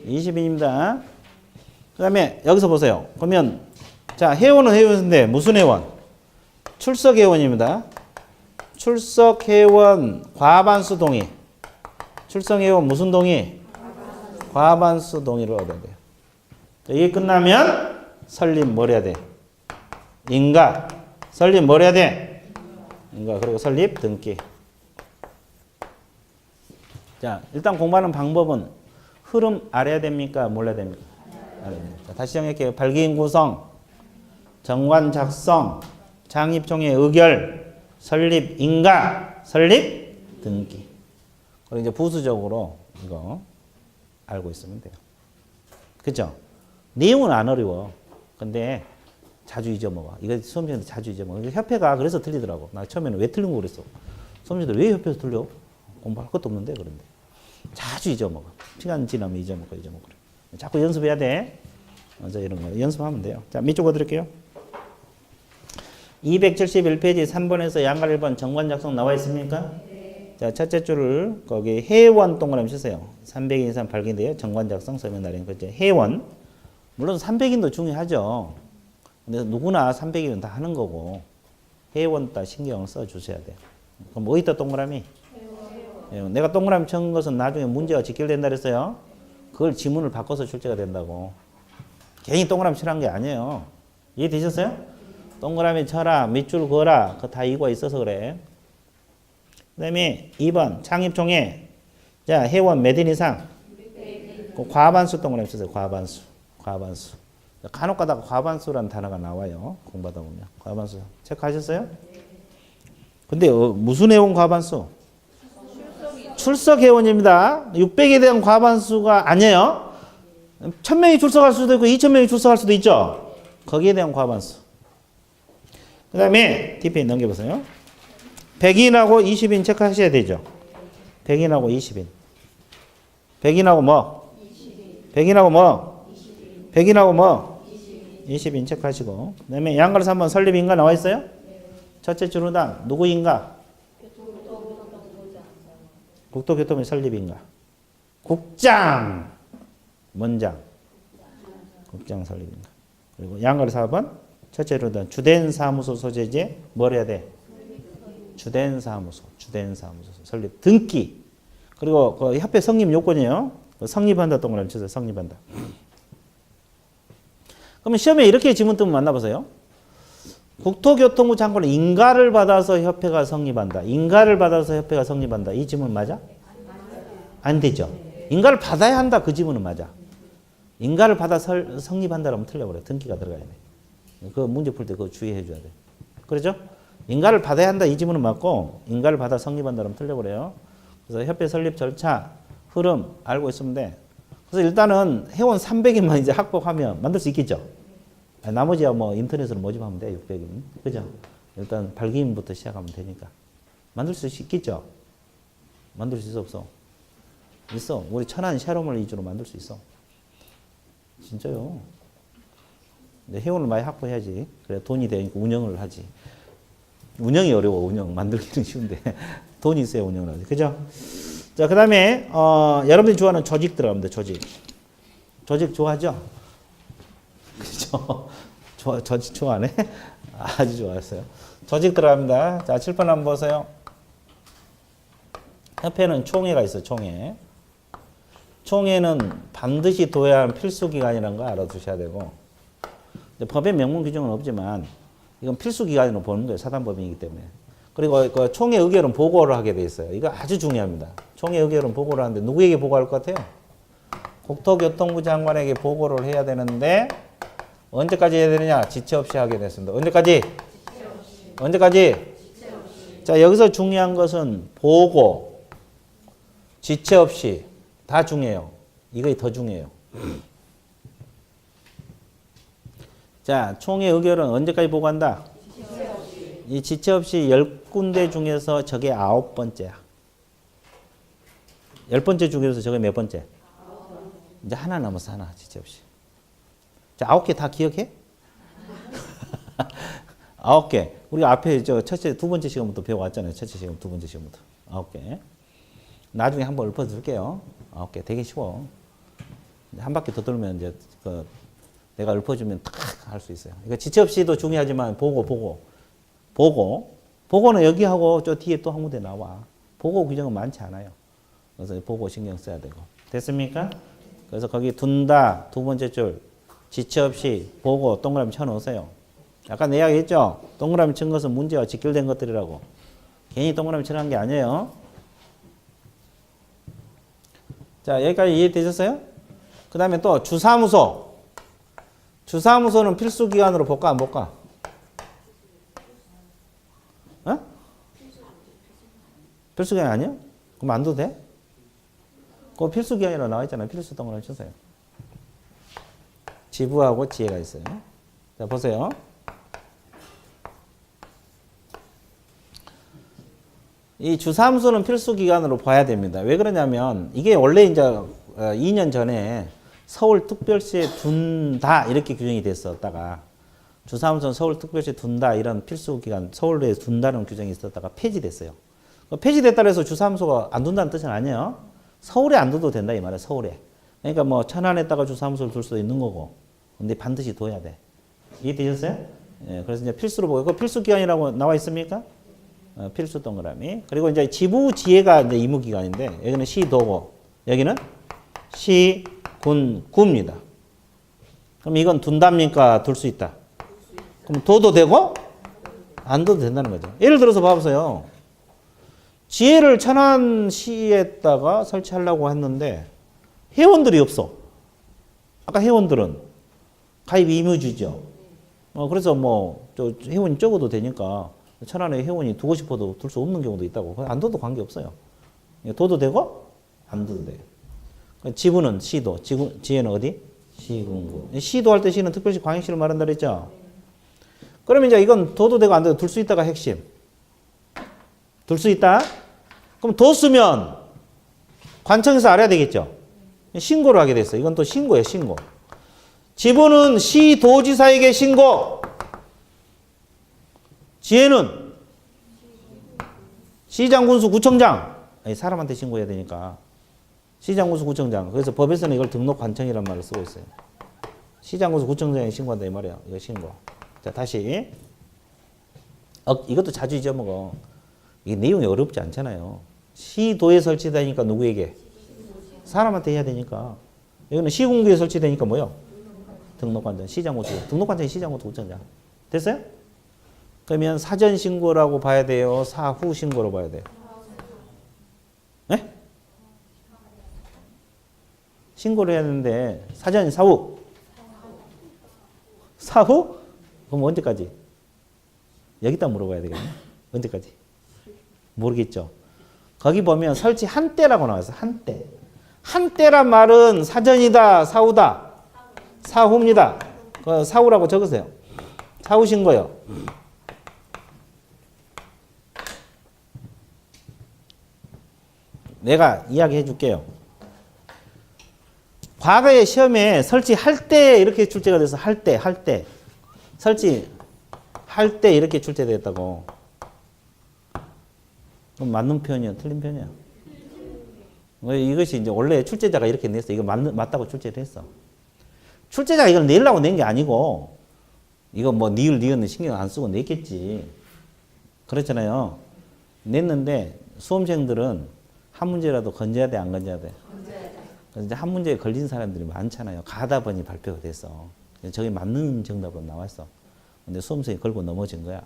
20인입니다. 그 다음에 여기서 보세요. 그러면, 자, 회원은 회원인데 무슨 회원? 출석 회원입니다. 출석 회원 과반수 동의. 출석 회원 무슨 동의? 과반수 동의를 얻어야 돼요. 이게 끝나면 설립 뭘 해야 돼? 인가. 설립 뭘 해야 돼? 인가. 그리고 설립 등기. 자, 일단 공부하는 방법은 흐름 알아야 됩니까? 몰라야 됩니까? 알아야 됩니다. 다시 정할게요. 발기인 구성, 정관 작성, 장입총회 의결, 설립 인가, 설립 등기. 그리고 이제 부수적으로 이거 알고 있으면 돼요. 그죠? 내용은 안 어려워. 근데 자주 잊어먹어. 이거 수험생들 자주 잊어먹어. 협회가 그래서 틀리더라고. 나 처음에는 왜 틀린 거 그랬어. 수험생들 왜 협회에서 틀려? 공부할 것도 없는데 그런데. 자주 잊어먹어. 시간 지나면 잊어먹고. 자꾸 연습해야 돼. 먼저 이런 거 연습하면 돼요. 자, 밑줄 그어드릴게요. 271페이지 3번에서 양갈 1번 정관 작성 나와 있습니까? 자, 첫째 줄을 거기 회원 동그라미 치세요. 300인 이상 발견돼요. 정관 작성 서면 날인 거죠. 회원. 물론 300인도 중요하죠. 근데 누구나 300인은 다 하는 거고 회원 따 신경을 써 주셔야 돼요. 그럼 뭐 있다 동그라미? 회원. 내가 동그라미 친 것은 나중에 문제가 직결된다 그랬어요. 그걸 지문을 바꿔서 출제가 된다고. 괜히 동그라미 치라는 게 아니에요. 이해되셨어요? 동그라미 쳐라, 밑줄 그어라. 그거 다 이유가 있어서 그래. 그 다음에 2번 창립총회. 자, 회원 몇 인 이상? 그 과반수 동그라미 치세요. 과반수. 간혹 가다가 과반수라는 단어가 나와요. 공부하다 보면. 과반수. 체크하셨어요? 근데 무슨 회원 과반수? 출석 회원입니다. 600에 대한 과반수가 아니에요. 1000명이 출석할 수도 있고 2000명이 출석할 수도 있죠. 거기에 대한 과반수. 그 다음에 DP 넘겨보세요. 100인하고 20인 체크하셔야 되죠. 100인하고 20인. 100인하고 뭐? 100인하고 뭐? 100인하고 뭐? 20인 체크하시고. 그 다음에 양가로 3번 설립인가 나와 있어요? 첫째 줄로당 누구인가? 국토교통부 설립인가? 국장! 원장. 국장 설립인가? 그리고 양가로 4번 첫째로는 주된 사무소 소재지 뭘 해야 돼? 주된 사무소 설립 등기. 그리고 그 협회 성립 요건이에요. 성립한다 동그라미 쳐서 성립한다. 그러면 시험에 이렇게 지문 뜨면 만나보세요. 국토교통부 장관은 인가를 받아서 협회가 성립한다. 인가를 받아서 협회가 성립한다. 이 지문 맞아? 안 되죠. 인가를 받아야 한다. 그 지문은 맞아. 인가를 받아 성립한다라면 틀려버려. 등기가 들어가야 돼. 그 문제 풀 때 그거 주의해 줘야 돼. 그렇죠? 인가를 받아야 한다. 이 지문은 맞고 인가를 받아 성립한다라면 틀려버려요. 그래서 협회 설립 절차, 흐름 알고 있으면 돼. 그래서 일단은 회원 300인만 이제 확보하면 만들 수 있겠죠. 나머지야 뭐 인터넷으로 모집하면 돼. 600인. 그죠? 일단 발기인부터 시작하면 되니까. 만들 수 있겠죠? 만들 수 있어 없어? 있어. 우리 천안 샤롬을 위주로 만들 수 있어. 진짜요. 근데 회원을 많이 확보해야지. 그래 돈이 되니까 운영을 하지. 운영이 어려워. 운영 만들기는 쉬운데 돈이 있어야 운영을 하지. 그죠? 자, 그 다음에 여러분들이 좋아하는 조직 들어갑니다. 조직 좋아하죠? 그죠? 조직 좋아하네? 아주 좋아했어요. 조직 들어갑니다. 자, 칠판 한번 보세요. 협회는 총회가 있어요. 총회는 반드시 둬야 하는 필수기관이라는 거 알아두셔야 되고, 법의 명문 규정은 없지만 이건 필수기관으로 보는 거예요. 사단법인이기 때문에. 그리고 그 총회 의결은 보고를 하게 돼 있어요. 이거 아주 중요합니다. 총회 의결은 보고를 하는데 누구에게 보고할 것 같아요? 국토교통부 장관에게 보고를 해야 되는데 언제까지 해야 되느냐? 지체 없이 하게 됐습니다. 언제까지? 언제까지? 자, 여기서 중요한 것은 보고, 지체 없이 다 중요해요. 이거 더 중요해요. 자, 총회 의결은 언제까지 보고한다? 이 지체 없이 10군데 중에서 저게 9번째야. 10번째 중에서 저게 몇 번째? 이제 하나 남았어, 하나. 지체 없이. 자, 9개 다 기억해? 9개. 우리가 앞에 두 번째 시간부터 배워왔잖아요. 첫째 시간, 두 번째 시간부터. 9개. 나중에 한번 읊어줄게요. 9개. 되게 쉬워. 한 바퀴 더 돌면 이제 내가 읊어주면 탁 할 수 있어요. 그러니까 지체 없이도 중요하지만 보고는 여기하고 저 뒤에 또 한 군데 나와. 보고 규정은 많지 않아요. 그래서 보고 신경 써야 되고. 됐습니까? 그래서 거기 둔다, 두 번째 줄, 지체 없이 보고 동그라미 쳐놓으세요. 아까 내 이야기 했죠? 동그라미 친 것은 문제와 직결된 것들이라고. 괜히 동그라미 치라는 게 아니에요. 자, 여기까지 이해되셨어요? 그 다음에 또 주사무소. 주사무소는 필수기관으로 볼까 안 볼까? 어? 필수기관 아니야? 그럼 안 둬도 돼? 그거 필수기관이라고 나와 있잖아요. 필수 동그라미 치세요. 지부하고 지혜가 있어요. 자, 보세요. 이 주사함수는 필수 기간으로 봐야 됩니다. 왜 그러냐면 이게 원래 이제 2년 전에 서울특별시에 둔다 이렇게 규정이 됐었다가 주사함수는 서울특별시에 둔다 이런 필수 기간 서울에 둔다는 규정이 있었다가 폐지됐어요. 폐지됐다 해서 주사함수가 안 둔다는 뜻은 아니에요. 서울에 안 둬도 된다 이 말이에요. 서울에. 그러니까 뭐 천안에다가 주사함수를 둘 수도 있는 거고 근데 반드시 둬야 돼. 이해되셨어요? 예, 그래서 이제 필수로 보고 그 필수 기간이라고 나와 있습니까? 필수 동그라미. 그리고 이제 지부 지혜가 이제 의무 기간인데 여기는 시도고 여기는 시군구입니다. 그럼 이건 둔답니까? 둘 수 있다. 그럼 둬도 되고 안 둬도 된다는 거죠. 예를 들어서 봐보세요. 지혜를 천안시에다가 설치하려고 했는데 회원들이 없어. 아까 회원들은 가입 의무주죠. 그래서 뭐 저 회원이 적어도 되니까 천안에 회원이 두고 싶어도 둘 수 없는 경우도 있다고. 안 둬도 관계없어요. 둬도 되고 안 둬도 돼요. 지부는 시도, 지혜는 어디? 시군구. 시도할 때 시는 특별시 광역시를 말한다 그랬죠? 그러면 이제 이건 둬도 되고 안 둬도 둘 수 있다가 핵심. 둘 수 있다? 그럼 뒀으면 관청에서 알아야 되겠죠? 신고를 하게 됐어요. 이건 또 신고예요, 신고. 지부는 시도지사에게 신고. 지혜는 시장, 군수, 구청장. 사람한테 신고해야 되니까. 시장, 군수, 구청장. 그래서 법에서는 이걸 등록 관청이란 말을 쓰고 있어요. 시장, 군수, 구청장에 신고한다 이 말이에요. 이거 신고. 자, 다시. 이것도 자주 잊어먹어. 이게 내용이 어렵지 않잖아요. 시도에 설치되니까 누구에게? 사람한테 해야 되니까. 여기는 시군구에 설치되니까 뭐요? 등록관청, 시장군수. 등록관청이 시장군수, 구청장. 됐어요? 그러면 사전 신고라고 봐야 돼요? 사후 신고로 봐야 돼요? 네? 신고를 해야 되는데 사전, 사후? 사후? 그럼 언제까지? 여기다 물어봐야 되겠네. 언제까지? 모르겠죠. 거기 보면 설치 한때라고 나와있어. 한때. 한때란 말은 사전이다, 사후다. 사후입니다. 사후라고 적으세요. 사후 신고요. 내가 이야기해 줄게요. 과거에 시험에 설치할 때 이렇게 출제가 돼서 할 때. 설치할 때 이렇게 출제됐다고. 그럼 맞는 표현이야? 틀린 표현이야? 이것이 이제 원래 출제자가 이렇게 냈어. 이거 맞다고 출제를 했어. 출제자가 이걸 내려고 낸 게 아니고, 이거 뭐 니은 신경 안 쓰고 냈겠지. 그렇잖아요. 냈는데 수험생들은 한 문제라도 건져야 돼, 안 건져야 돼? 그래서 이제 한 문제에 걸린 사람들이 많잖아요. 가다 보니 발표가 됐어. 저게 맞는 정답으로 나왔어. 근데 수험생이 걸고 넘어진 거야.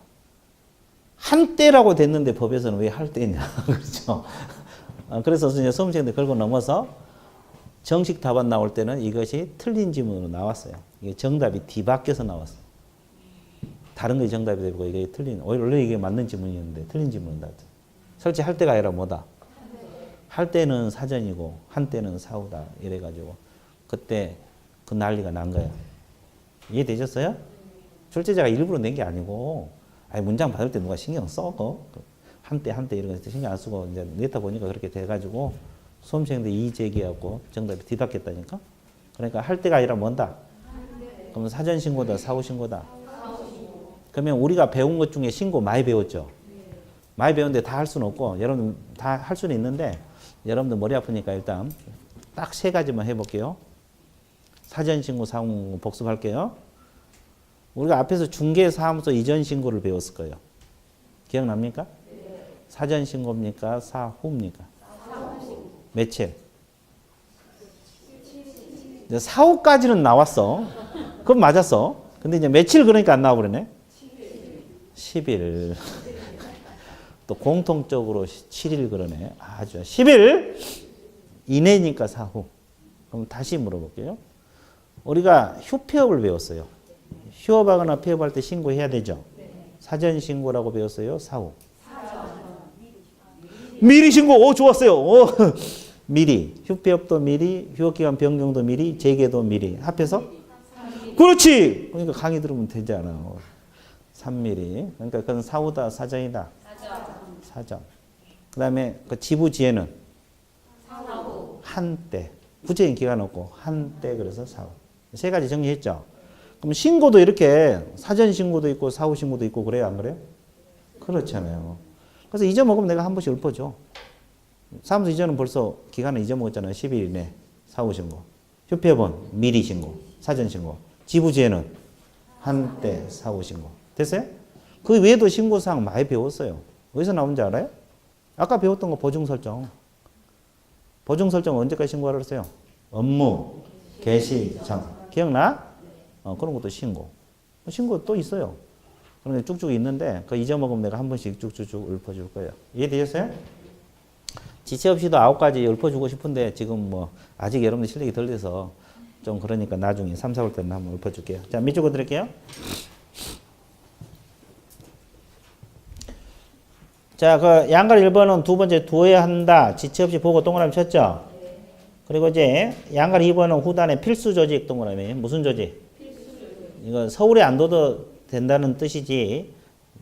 한때라고 됐는데 법에서는 왜 할 때냐. 그렇죠. 그래서 이제 수험생들 걸고 넘어서 정식 답안 나올 때는 이것이 틀린 지문으로 나왔어요. 이게 정답이 뒤바뀌어서 나왔어. 다른 게 정답이 되고 이게 틀린, 원래 이게 맞는 지문이었는데 틀린 지문이다. 설치할 때가 아니라 뭐다? 할 때는 사전이고 한때는 사후다. 이래가지고 그때 그 난리가 난 거예요. 이해되셨어요? 출제자가 일부러 낸 게 아니고 문장 받을 때 누가 신경 써? 한때 이런 거 신경 안 쓰고 이제 냈다 보니까 그렇게 돼가지고 수험생들 이의 제기하고 정답이 뒤바뀌었다니까? 그러니까 할 때가 아니라 뭔다? 그러면 사전 신고다, 사후 신고다? 그러면 우리가 배운 것 중에 신고 많이 배웠죠? 많이 배웠는데 다 할 수는 없고 여러분 다 할 수는 있는데 여러분들 머리 아프니까 일단 딱 3가지만 해볼게요. 사전 신고, 사후 신고 복습할게요. 우리가 앞에서 중개사무소 이전 신고를 배웠을 거예요. 기억납니까? 사전 신고입니까? 사후입니까? 며칠? 사후까지는 나왔어. 그건 맞았어. 근데 이제 며칠 그러니까 안 나와버리네. 10일. 또 공통적으로 7일 그러네. 아주 10일 이내니까 사후. 그럼 다시 물어볼게요. 우리가 휴폐업을 배웠어요. 휴업하거나 폐업할 때 신고해야 되죠. 사전 신고라고 배웠어요. 사후. 미리 신고. 오, 좋았어요. 오. 미리. 휴폐업도 미리, 휴업기간 변경도 미리, 재개도 미리. 합해서 그렇지. 그러니까 강의 들으면 되잖아. 3mm. 그러니까 그건 사후다, 사전이다. 사전. 그다음에 그 지부지혜는 한때. 구체적인 기간 없고 한때 그래서 사후. 세 가지 정리했죠. 그럼 신고도 이렇게 사전 신고도 있고 사후 신고도 있고 그래요, 안 그래요? 그렇잖아요. 그래서 잊어먹으면 내가 한 번씩 읊어줘. 사무소 이전은 벌써 기간을 잊어먹었잖아요. 10일 이내 사후 신고. 협회본 미리 신고, 사전 신고. 지부지혜는 한때 사후 신고. 됐어요? 그 외에도 신고사항 많이 배웠어요. 어디서 나온지 알아요? 아까 배웠던 거 보증 설정. 보증 설정 언제까지 신고하라 그랬어요? 업무, 개시, 장. 기억나? 그런 것도 신고. 신고 또 있어요. 그런 게 쭉쭉 있는데 그 잊어먹으면 내가 한 번씩 쭉쭉쭉 읊어줄 거예요. 이해되셨어요? 지체 없이도 9가지 읊어주고 싶은데 지금 뭐 아직 여러분들 실력이 덜 돼서 좀 그러니까 나중에 3, 4월 때는 한번 읊어줄게요. 자, 밑줄거 드릴게요. 자, 그 양갈 1번은 두 번째 두어야 한다. 지체 없이 보고 동그라미 쳤죠? 그리고 이제 양갈 2번은 후단에 필수 조직 동그라미. 무슨 조직? 이거 서울에 안 둬도 된다는 뜻이지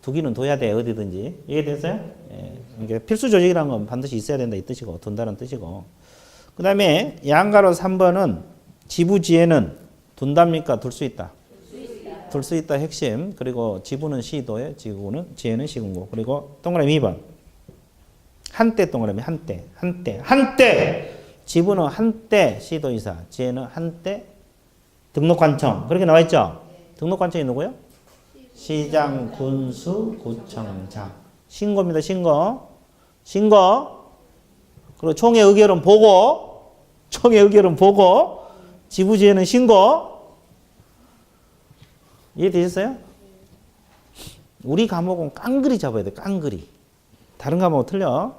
두기는 둬야 돼 어디든지. 이해됐어요? 예. 이게 필수 조직이라는 건 반드시 있어야 된다 이 뜻이고 둔다는 뜻이고. 그 다음에 양가로 3번은 지부지혜는 둔답니까? 둘 수 있다. 둘 수 있다 핵심. 그리고 지부는 시도에 지구는 지혜는 시군고. 그리고 동그라미 2번 한때 동그라미 한때 지부는 한때 시도이사 지혜는 한때 등록관청. 그렇게 나와 있죠? 등록관청이 누구요? 시장, 군수, 구청장. 신고입니다. 신고. 그리고 총회 의결은 보고. 지부지혜는 신고. 이해되셨어요? 우리 과목은 깡그리 잡아야 돼. 깡그리. 다른 과목은 틀려.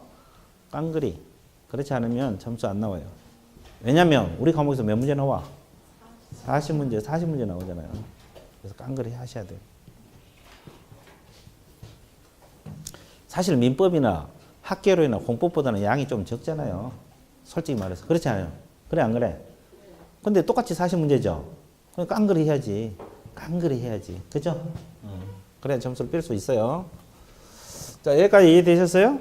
깡그리. 그렇지 않으면 점수 안 나와요. 왜냐면 우리 과목에서 몇 문제 나와? 40문제 나오잖아요. 그래서 깡그리 하셔야 돼요. 사실 민법이나 학계로이나 공법보다는 양이 좀 적잖아요. 솔직히 말해서. 그렇지 않아요? 그래 안 그래? 근데 똑같이 40문제죠? 그럼 깡그리 해야지. 그죠? 그래야 점수를 뺄 수 있어요. 자, 여기까지 이해되셨어요?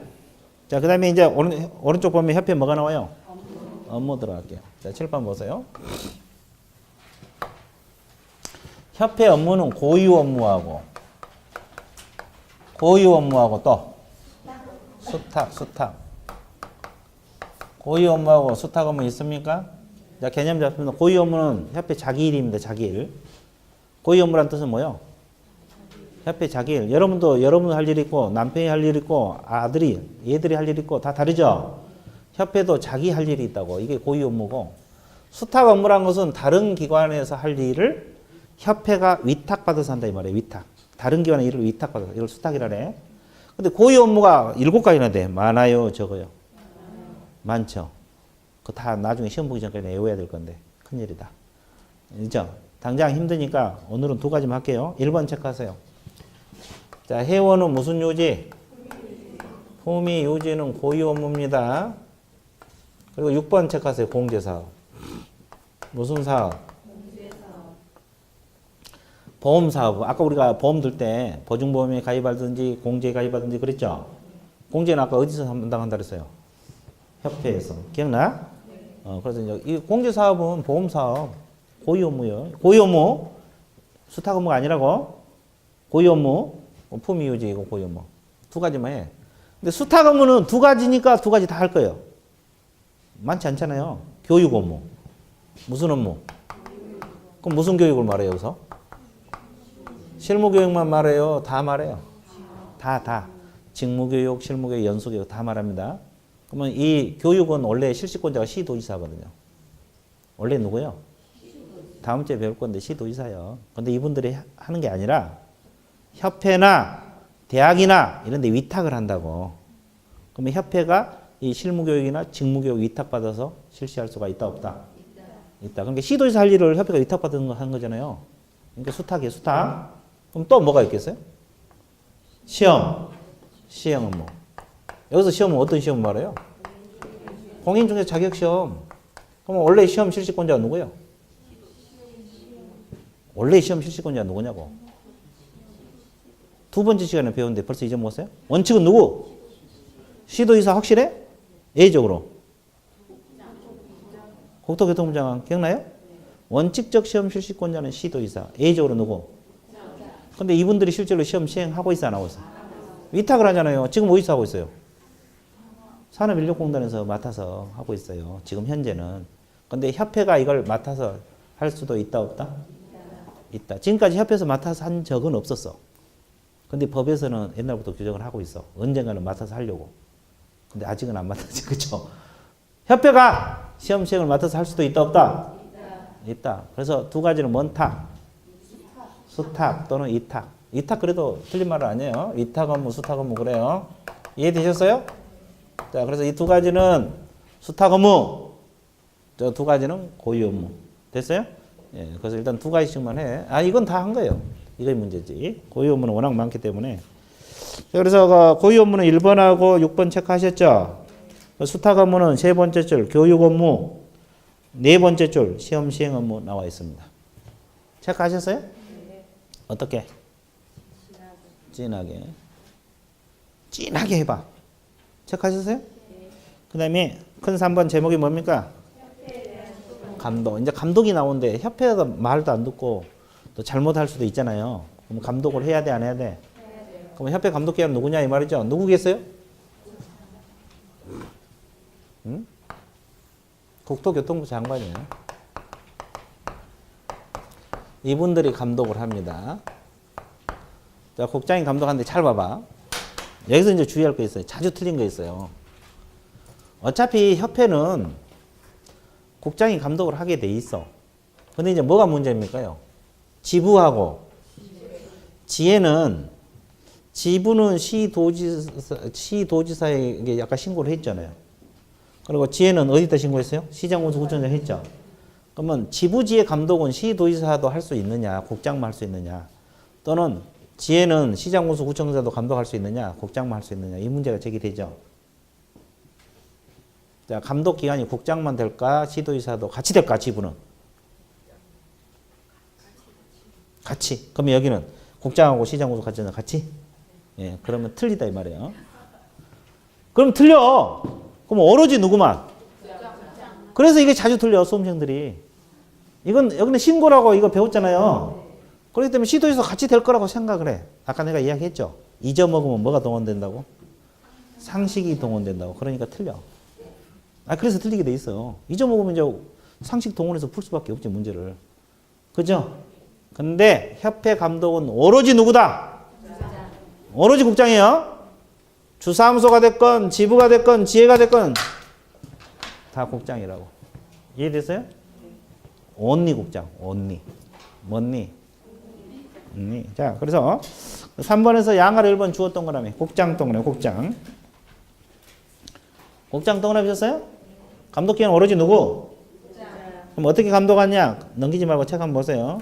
자, 그 다음에 이제 오른쪽 보면 협회 뭐가 나와요? 업무 들어갈게요. 자, 칠판 보세요. 협회 업무는 고유 업무하고 또 수탁. 고유 업무하고 수탁 업무 있습니까? 자, 개념 잡힙니다. 고유 업무는 협회 자기 일입니다. 자기 일. 고유 업무란 뜻은 뭐예요? 협회 자기 일. 여러분도 여러분 할 일 있고 남편이 할 일 있고 얘들이 할 일 있고 다 다르죠? 협회도 자기 할 일이 있다고. 이게 고유 업무고 수탁 업무란 것은 다른 기관에서 할 일을 협회가 위탁받아서 한다 이 말이에요. 위탁. 다른 기관의 일을 위탁받아서. 이걸 수탁이라 해. 근데 고유 업무가 7가지나 돼. 많아요? 적어요? 많죠? 그거 다 나중에 시험 보기 전까지 외워야 될 건데 큰일이다. 그죠? 당장 힘드니까 오늘은 2가지만 할게요. 1번 체크하세요. 자, 회원은 무슨 요지? 품위 요지는 고유 업무입니다. 그리고 6번 체크하세요. 공제사업. 무슨 사업? 보험사업. 아까 우리가 보험 들 때 보증보험에 가입하든지 공제에 가입하든지 그랬죠? 공제는 아까 어디서 담당한다 그랬어요? 협회에서. 기억나? 그래서 이제 이 공제사업은 보험사업. 고유 업무요. 고유 업무. 수탁 업무가 아니라고. 고유 업무. 품위 유지이고 고유 업무. 2가지만 해. 근데 수탁 업무는 2가지니까 2가지 다 할 거예요. 많지 않잖아요. 교육 업무. 무슨 업무? 그럼 무슨 교육을 말해요, 여기서? 실무교육만 말해요? 다 말해요? 다. 직무교육, 실무교육, 연수교육 다 말합니다. 그러면 이 교육은 원래 실시권자가 시도지사거든요. 원래 누구요? 다음 주에 배울 건데 시도지사요. 근데 이분들이 하는 게 아니라 협회나 대학이나 이런 데 위탁을 한다고. 그러면 협회가 이 실무교육이나 직무교육 위탁받아서 실시할 수가 있다 없다? 있다. 그러니까 시도지사 할 일을 협회가 위탁받은 거 하는 거잖아요. 그러니까 수탁이에요. 수탁. 그럼 또 뭐가 있겠어요? 시험 업무. 여기서 시험은 어떤 시험 말해요? 공인중개사 자격시험. 그럼 원래 시험 실시권자가 누구예요? 원래 시험 실시권자가 누구냐고. 두 번째 시간에 배웠는데 벌써 잊어먹었어요? 원칙은 누구? 시도의사 확실해? A적으로. 국토교통부 장관 기억나요? 원칙적 시험 실시권자는 시도의사. A적으로 누구? 근데 이분들이 실제로 시험 시행하고 있어 안 하고 있어? 위탁을 하잖아요. 지금 어디서 하고 있어요? 산업인력공단에서 맡아서 하고 있어요. 지금 현재는. 근데 협회가 이걸 맡아서 할 수도 있다 없다? 있다. 지금까지 협회에서 맡아서 한 적은 없었어. 근데 법에서는 옛날부터 규정을 하고 있어. 언젠가는 맡아서 하려고. 근데 아직은 안 맡았지. 그렇죠? 협회가 시험 시행을 맡아서 할 수도 있다 없다? 있다. 그래서 두 가지는 원탁, 수탁 또는 이탁. 이탁 그래도 틀린 말은 아니에요. 이탁 업무, 수탁 업무 그래요. 이해되셨어요? 자, 그래서 이 두 가지는 수탁 업무, 저 두 가지는 고유 업무. 됐어요? 예, 그래서 일단 두 가지씩만 해. 아, 이건 다 한 거예요. 이게 문제지. 고유 업무는 워낙 많기 때문에. 그래서 고유 업무는 1번하고 6번 체크하셨죠? 수탁 업무는 세 번째 줄 교육 업무, 네 번째 줄 시험 시행 업무 나와 있습니다. 체크하셨어요? 네. 어떻게? 진하게. 진하게 해봐. 체크하셨어요? 네. 그 다음에 큰 3번 제목이 뭡니까? 감독. 이제 감독이 나오는데 협회에서 말도 안 듣고 또 잘못할 수도 있잖아요. 그럼 감독을 해야 돼, 안 해야 돼? 그럼 협회 감독 기관 누구냐 이 말이죠. 누구겠어요? 응? 국토교통부 장관이에요. 이분들이 감독을 합니다. 자, 국장이 감독하는데 잘 봐봐. 여기서 이제 주의할 거 있어요. 자주 틀린 거 있어요. 어차피 협회는 국장이 감독을 하게 돼 있어. 근데 이제 뭐가 문제입니까요? 지부하고 지혜는 지부는 시도지사에게 약간 신고를 했잖아요. 그리고 지혜는 어디다 신고했어요? 시장군수구청장 했죠. 그러면 지부지의 감독은 시도지사도 할 수 있느냐, 국장만 할 수 있느냐, 또는 지혜는 시장군수구청장도 감독할 수 있느냐, 국장만 할 수 있느냐, 이 문제가 제기되죠. 자, 감독 기관이 국장만 될까, 시도지사도 같이 될까, 지부는? 같이. 그러면 여기는 국장하고 시장군수구청장 같이? 예, 그러면 틀리다 이 말이에요. 그럼 틀려. 그럼 오로지 누구만? 그래서 이게 자주 틀려, 수험생들이. 여기는 신고라고 이거 배웠잖아요. 그렇기 때문에 시도에서 같이 될 거라고 생각을 해. 아까 내가 이야기했죠. 잊어먹으면 뭐가 동원된다고? 상식이 동원된다고. 그러니까 틀려. 그래서 틀리게 돼 있어. 잊어먹으면 이제 상식 동원해서 풀 수밖에 없지, 문제를. 그죠? 근데 협회 감독은 오로지 누구다? 오로지 국장이에요. 주사무소가 됐건 지부가 됐건 지혜가 됐건 다 국장이라고. 이해됐어요? only 국장. only. 뭐니? 자, 그래서 3번에서 양아를 1번 주었던 거라며. 국장 동그라미. 국장. 국장 동그라미셨어요? 감독기관 오로지 누구? 그럼 어떻게 감독하냐? 넘기지 말고 책 한번 보세요.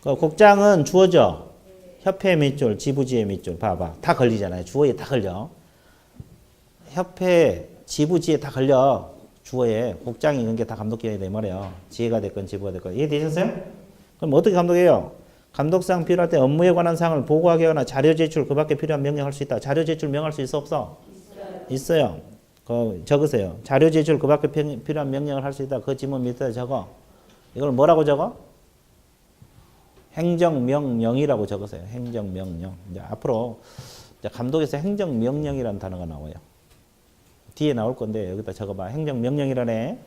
그 국장은 주어져. 협회 밑줄, 지부지의 밑줄. 봐봐. 다 걸리잖아요. 주어에 다 걸려. 협회, 지부지에 다 걸려. 주어에. 국장이 있는 게 다 감독기관이다 이 말이에요. 지혜가 됐건 지부가 됐건. 이해되셨어요? 그럼 어떻게 감독해요? 감독상 필요할 때 업무에 관한 사항을 보고하게 하거나 자료 제출, 그 밖에 필요한 명령할 수 있다. 자료 제출 명할 수 있어 없어? 있어요. 적으세요. 자료 제출, 그 밖에 필요한 명령을 할 수 있다. 그 지문 밑에 적어. 이걸 뭐라고 적어? 행정명령이라고 적으세요. 행정명령. 이제 앞으로 이제 감독에서 행정명령이라는 단어가 나와요. 뒤에 나올 건데 여기다 적어봐. 행정명령이라네.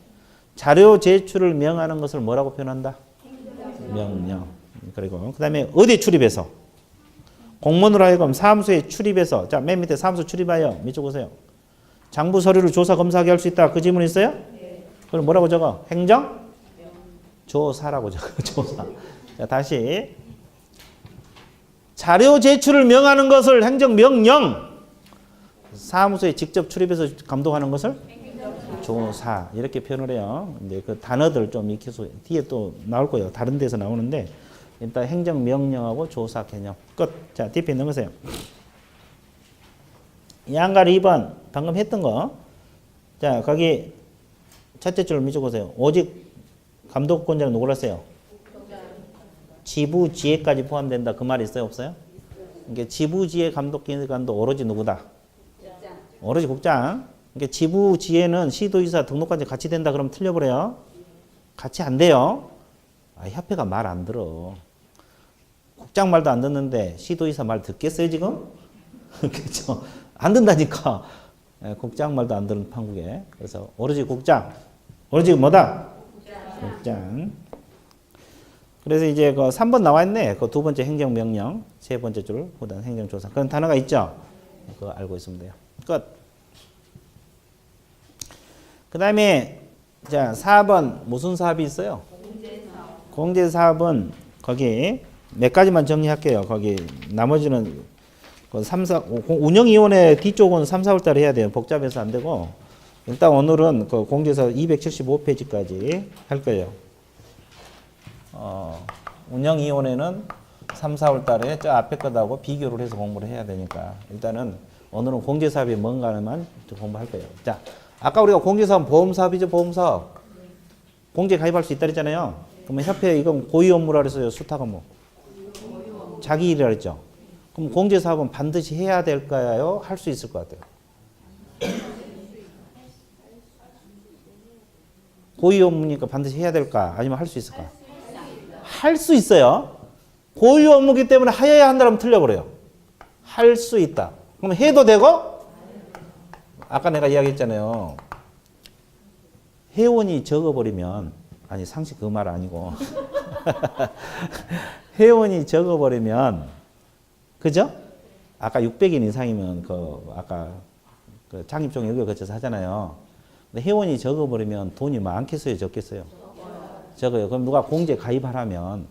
자료 제출을 명하는 것을 뭐라고 표현한다? 명령. 그리고 그 다음에 어디 출입해서? 공무원으로 하여금 사무소에 출입해서. 자, 맨 밑에 사무소 출입하여. 밑줄 보세요. 장부 서류를 조사 검사하게 할 수 있다. 그 지문 있어요? 네. 그럼 뭐라고 적어? 행정? 조사라고 적어. 조사. 자, 다시. 자료 제출을 명하는 것을 행정명령. 사무소에 직접 출입해서 감독하는 것을 조사. 이렇게 표현을 해요. 이제 그 단어들 좀 익혀서 뒤에 또 나올 거예요. 다른 데서 나오는데 일단 행정명령하고 조사 개념. 끝. 자, 뒤에 넘으세요. 양갈 2번 방금 했던 거. 자, 거기 첫째 줄 밑줄 보세요. 오직 감독권자는 누구로 했어요? 지부지회까지 포함된다. 그 말이 있어요? 없어요? 그러니까 지부지회 감독기관도 오로지 누구다? 오로지 국장. 그러니까 지부지회는 시도의사 등록까지 같이 된다 그러면 틀려버려요. 같이 안 돼요. 협회가 말 안 들어. 국장 말도 안 듣는데 시도의사 말 듣겠어요 지금? 그렇죠. 안 듣는다니까. 국장 말도 안 듣는 판국에. 그래서 오로지 국장. 오로지 뭐다? 국장. 그래서 이제 그 3번 나와 있네. 그 두 번째 행정명령, 세 번째 줄, 그다음 행정조사. 그런 단어가 있죠. 그거 알고 있으면 돼요. 끝. 그 다음에 자 4번 무슨 사업이 있어요? 공제사업은 거기 몇 가지만 정리할게요. 거기 나머지는 그 3, 4, 운영위원회 뒤쪽은 3, 4월 달에 해야 돼요. 복잡해서 안 되고 일단 오늘은 그 공제사업 275페이지까지 할 거예요. 운영위원회는 3, 4월 달에 저 앞에 것하고 비교를 해서 공부를 해야 되니까 일단은 오늘은 공제사업이 뭔가만 공부할 거예요. 자, 아까 우리가 공제사업 보험사업이죠. 보험사업. 공제 가입할 수 있다 그랬잖아요. 그러면 협회 이건 고유 업무라 그랬어요. 수탁 업무. 자기 일이라 그랬죠. 그럼 공제사업은 반드시 해야 될까요? 할 수 있을 것 같아요. 고유 업무니까 반드시 해야 될까? 아니면 할 수 있을까? 할 수 있어요. 고유 업무기 때문에 하여야 한다면 틀려버려요. 할 수 있다. 그럼 해도 되고? 아까 내가 이야기했잖아요. 회원이 적어버리면 아니 상식 그 말 아니고 회원이 적어버리면 그죠? 아까 600인 이상이면 그 아까 그 창립종 연결 거쳐서 하잖아요. 근데 회원이 적어버리면 돈이 많겠어요, 적겠어요? 적어요. 그럼 누가 공제 가입하라면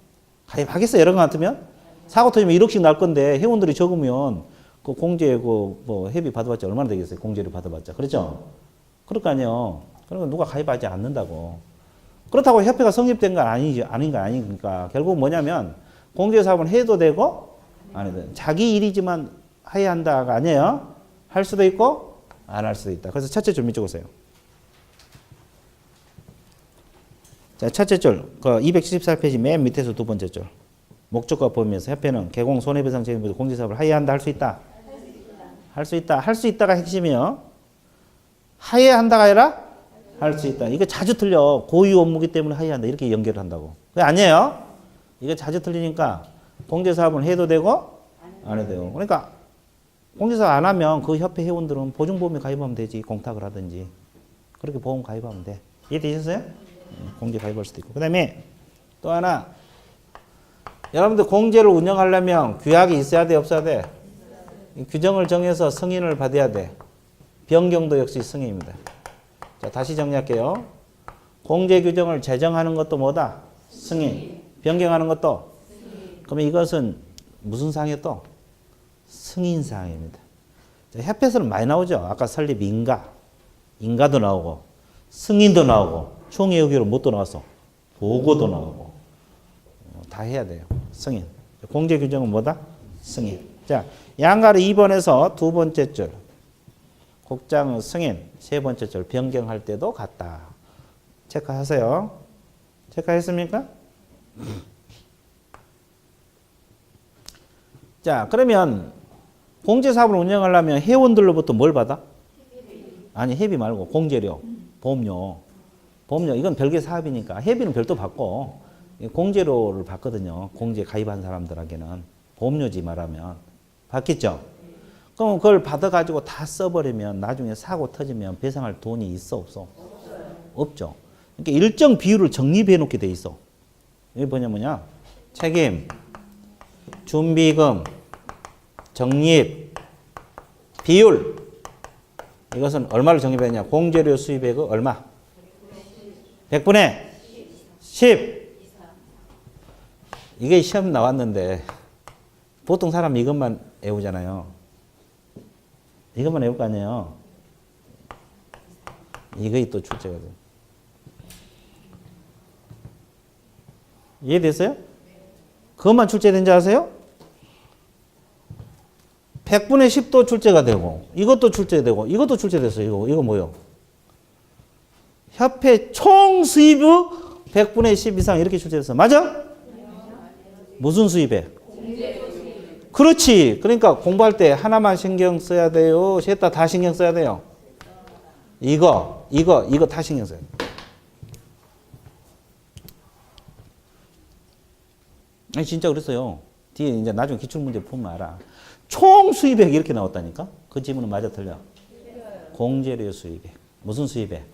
가입하겠어요? 이런 거 같으면 사고 터지면 1억씩 날 건데 회원들이 적으면 그 공제 그 뭐 회비 받아봤자 얼마나 되겠어요? 공제를 받아봤자 그렇죠? 그럴 거 아니에요. 그러면 누가 가입하지 않는다고. 그렇다고 협회가 성립된 건 아니지 아닌 거 아니니까 결국 뭐냐면 공제 사업은 해도 되고 안 해도 되고 자기 일이지만 해야 한다가 아니에요. 할 수도 있고 안 할 수도 있다. 그래서 첫째 줄 밑줄 보세요. 자, 첫째 줄, 그 274페이지 맨 밑에서 두 번째 줄. 목적과 범위에서 협회는 개공 손해배상 책임에도 공제사업을 하여야 한다, 할 수 있다? 할 수 있다. 할 수 있다가 핵심이요. 하여야 한다가 아니라 할 수 있다. 이거 자주 틀려. 고유 업무기 때문에 하여야 한다. 이렇게 연결을 한다고. 그게 아니에요. 이거 자주 틀리니까 공제사업은 해도 되고 안 해도 되고. 그러니까 공제사업 안 하면 그 협회 회원들은 보증보험에 가입하면 되지. 공탁을 하든지. 그렇게 보험 가입하면 돼. 이해되셨어요? 공제 가입할 수도 있고. 그 다음에 또 하나. 여러분들 공제를 운영하려면 규약이 있어야 돼, 없어야 돼? 규정을 정해서 승인을 받아야 돼. 변경도 역시 승인입니다. 자, 다시 정리할게요. 공제 규정을 제정하는 것도 뭐다? 승인. 변경하는 것도? 그러면 이것은 무슨 사항이에요 또? 승인 사항입니다. 자, 협회에서는 많이 나오죠. 아까 설립 인가도 나오고, 승인도 나오고, 총회의결로 뭣도 나왔어? 보고도 나오고. 다 해야 돼요. 승인. 공제 규정은 뭐다? 승인. 자, 양가로 2번에서 두 번째 줄. 국장 승인. 세 번째 줄 변경할 때도 같다. 체크하세요. 체크했습니까? 자, 그러면 공제사업을 운영하려면 회원들로부터 뭘 받아? 아니, 회비 말고 공제료, 보험료. 보험료 이건 별개 사업이니까 회비는 별도 받고 공제료를 받거든요. 공제 가입한 사람들에게는 보험료지 말하면 받겠죠. 그럼 그걸 받아가지고 다 써버리면 나중에 사고 터지면 배상할 돈이 있어 없어? 없죠. 그러니까 일정 비율을 적립해 놓게 돼 있어. 여기 뭐냐 책임, 준비금, 적립, 비율. 이것은 얼마를 적립했냐? 공제료 수입액의 얼마? 100분의 10. 이게 시험 나왔는데 보통 사람 이것만 외우잖아요. 이것만 외울 거 아니에요. 이게 또 출제가 돼요. 이해됐어요? 그것만 출제된지 아세요? 100분의 10도 출제가 되고 이것도 출제되고 이것도 출제됐어요. 이거 뭐예요? 협회 총 수입의 100분의 10 이상 이렇게 출제됐어. 맞아? 무슨 수입액? 그렇지. 그러니까 공부할 때 하나만 신경 써야 돼요? 셋 다 신경 써야 돼요? 이거 다 신경 써야 돼요. 아니, 진짜 그랬어요. 뒤에 이제 나중에 기출문제 보면 알아. 총 수입액 이렇게 나왔다니까? 그 지문은 맞아 틀려? 공제료 수입액. 무슨 수입액?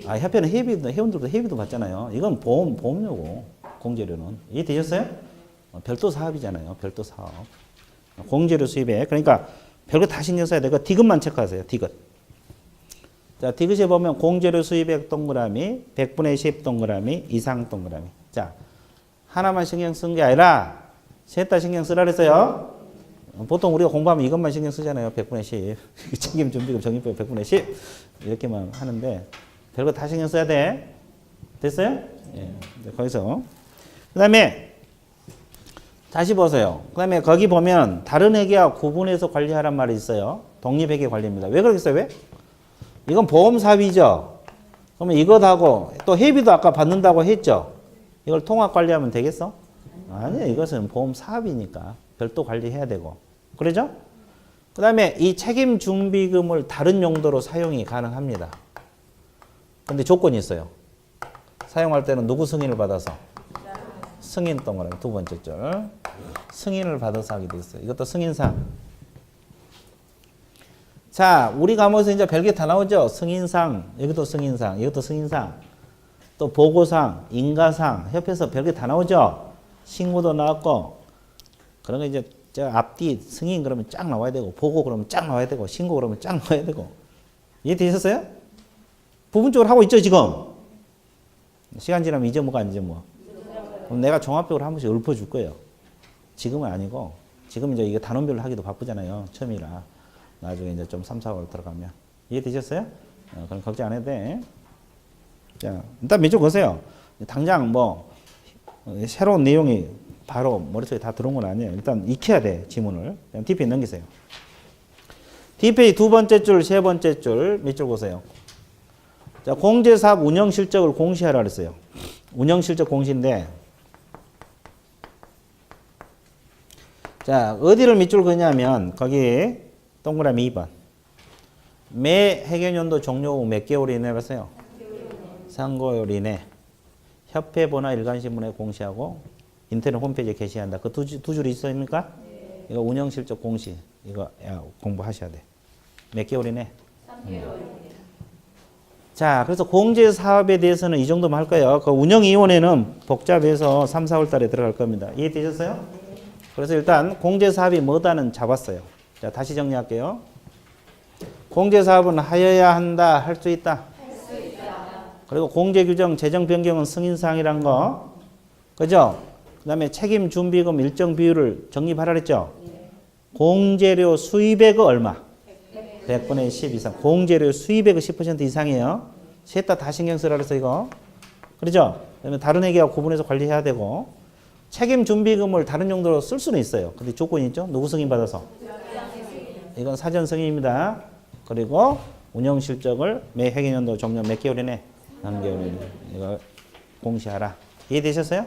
아, 협회는 회원들도 회비도 받잖아요. 이건 보험료고, 공제료는. 이해되셨어요? 별도 사업이잖아요. 별도 사업. 공제료 수입액. 그러니까 별거 다 신경 써야 되고, 디귿만 체크하세요. 디귿. 자, 디귿에 보면 공제료 수입액 동그라미, 100분의 10 동그라미, 이상 동그라미. 자, 하나만 신경 쓴 게 아니라, 셋 다 신경 쓰라 그랬어요. 보통 우리가 공부하면 이것만 신경 쓰잖아요. 100분의 10. 책임 준비금 적립법 100분의 10. 이렇게만 하는데, 별거 다 신경 써야 돼. 됐어요? 예. 거기서. 그 다음에, 다시 보세요. 그 다음에 거기 보면, 다른 회계와 구분해서 관리하란 말이 있어요. 독립회계 관리입니다. 왜 그러겠어요? 왜? 이건 보험 사업이죠. 그러면 이것 하고, 또 회비도 아까 받는다고 했죠. 이걸 통합 관리하면 되겠어? 아니에요. 이것은 보험 사업이니까. 별도 관리해야 되고. 그러죠? 그 다음에 이 책임 준비금을 다른 용도로 사용이 가능합니다. 근데 조건이 있어요. 사용할 때는 누구 승인을 받아서? 승인 동그라미 두 번째 줄. 승인을 받아서 하게 돼 있어요. 이것도 승인상. 자, 우리 과목에서 이제 별게 다 나오죠? 승인상, 여기도 승인상, 이것도 승인상. 또 보고상, 인가상, 협회에서 별게 다 나오죠? 신고도 나왔고. 그런 거 이제 저 앞뒤 승인 그러면 쫙 나와야 되고, 보고 그러면 쫙 나와야 되고, 신고 그러면 쫙 나와야 되고. 이해되셨어요? 부분적으로 하고 있죠, 지금? 시간 지나면 잊어먹어, 안 잊어먹어? 그럼 내가 종합적으로 한 번씩 읊어줄 거예요. 지금은 아니고, 지금 이제 이게 단원별로 하기도 바쁘잖아요. 처음이라. 나중에 이제 좀 3, 4월 들어가면. 이해되셨어요? 그럼 걱정 안 해도 돼. 자, 일단 밑줄 그으세요. 당장 뭐, 새로운 내용이 바로 머릿속에 다 들어온 건 아니에요. 일단 익혀야 돼, 지문을. 그냥 D페이지 넘기세요. D페이지 두 번째 줄, 세 번째 줄, 밑줄 그으세요. 자, 공제사업 운영실적을 공시하라 그랬어요. 운영실적 공시인데, 자, 어디를 밑줄 그냐면, 거기 동그라미 2번. 매 회계연도 종료 후 몇 개월 이내 봤어요? 3개월 이내. 협회보나 일간신문에 공시하고, 인터넷 홈페이지에 게시한다. 그 두 줄이 있습니까? 네. 이거 운영실적 공시. 이거 공부하셔야 돼. 몇 개월 이내? 3개월. 자, 그래서 공제사업에 대해서는 이 정도만 할 거예요. 그 운영위원회는 복잡해서 3, 4월 달에 들어갈 겁니다. 이해되셨어요? 네. 그래서 일단 공제사업이 뭐다는 잡았어요. 자, 다시 정리할게요. 공제사업은 하여야 한다, 할 수 있다. 할 수 있다. 그리고 공제규정, 재정 변경은 승인사항이란 거. 그죠? 그 다음에 책임 준비금 일정 비율을 적립하라 그랬죠? 네. 공제료 수입액은 얼마? 100분의 10 이상. 공제료 수입액은 10% 이상이에요. 셋 다 신경 쓰라 그래서 이거. 그렇죠? 그다음에 다른 회계와 구분해서 관리해야 되고, 책임 준비금을 다른 용도로 쓸 수는 있어요. 근데 조건이 있죠? 누구 승인 받아서? 이건 사전 승인입니다. 그리고 운영 실적을 매 회계연도 종료 몇 개월 이내? 3개월 이내. 이거 공시하라. 이해되셨어요?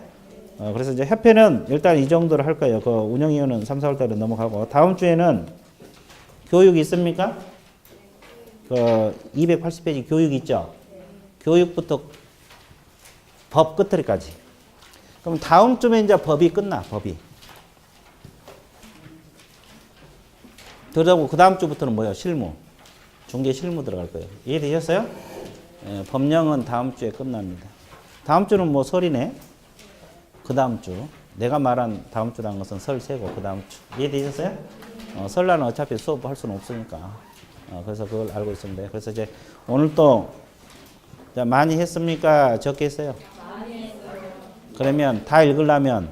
그래서 이제 협회는 일단 이 정도로 할 거예요. 그 운영위원은 3, 4월 달에 넘어가고, 다음 주에는 교육이 있습니까? 그 280페이지 교육 있죠? 교육부터 법 끝으로까지. 그럼 다음 주에 이제 법이 끝나, 법이. 그러고 그 다음 주부터는 뭐예요? 실무. 중개 실무 들어갈 거예요. 이해되셨어요? 예, 법령은 다음 주에 끝납니다. 다음 주는 뭐 설이네? 그 다음 주. 내가 말한 다음 주라는 것은 설 세고 그 다음 주. 이해되셨어요? 설날은 어차피 수업할 수는 없으니까. 그래서 그걸 알고 있으면 돼요. 그래서 이제 오늘 또 많이 했습니까? 적게 했어요? 많이 했어요. 그러면 다 읽으려면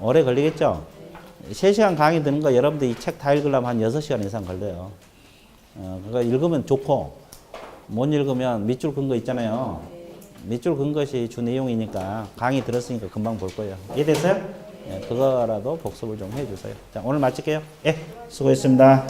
오래 걸리겠죠? 3시간 강의 듣는 거 여러분들 이 책 다 읽으려면 한 6시간 이상 걸려요. 그거 읽으면 좋고, 못 읽으면 밑줄 근 거 있잖아요. 밑줄 근 것이 주 내용이니까 강의 들었으니까 금방 볼 거예요. 이해됐어요? 네, 그거라도 복습을 좀 해주세요. 자, 오늘 마칠게요. 예, 수고했습니다.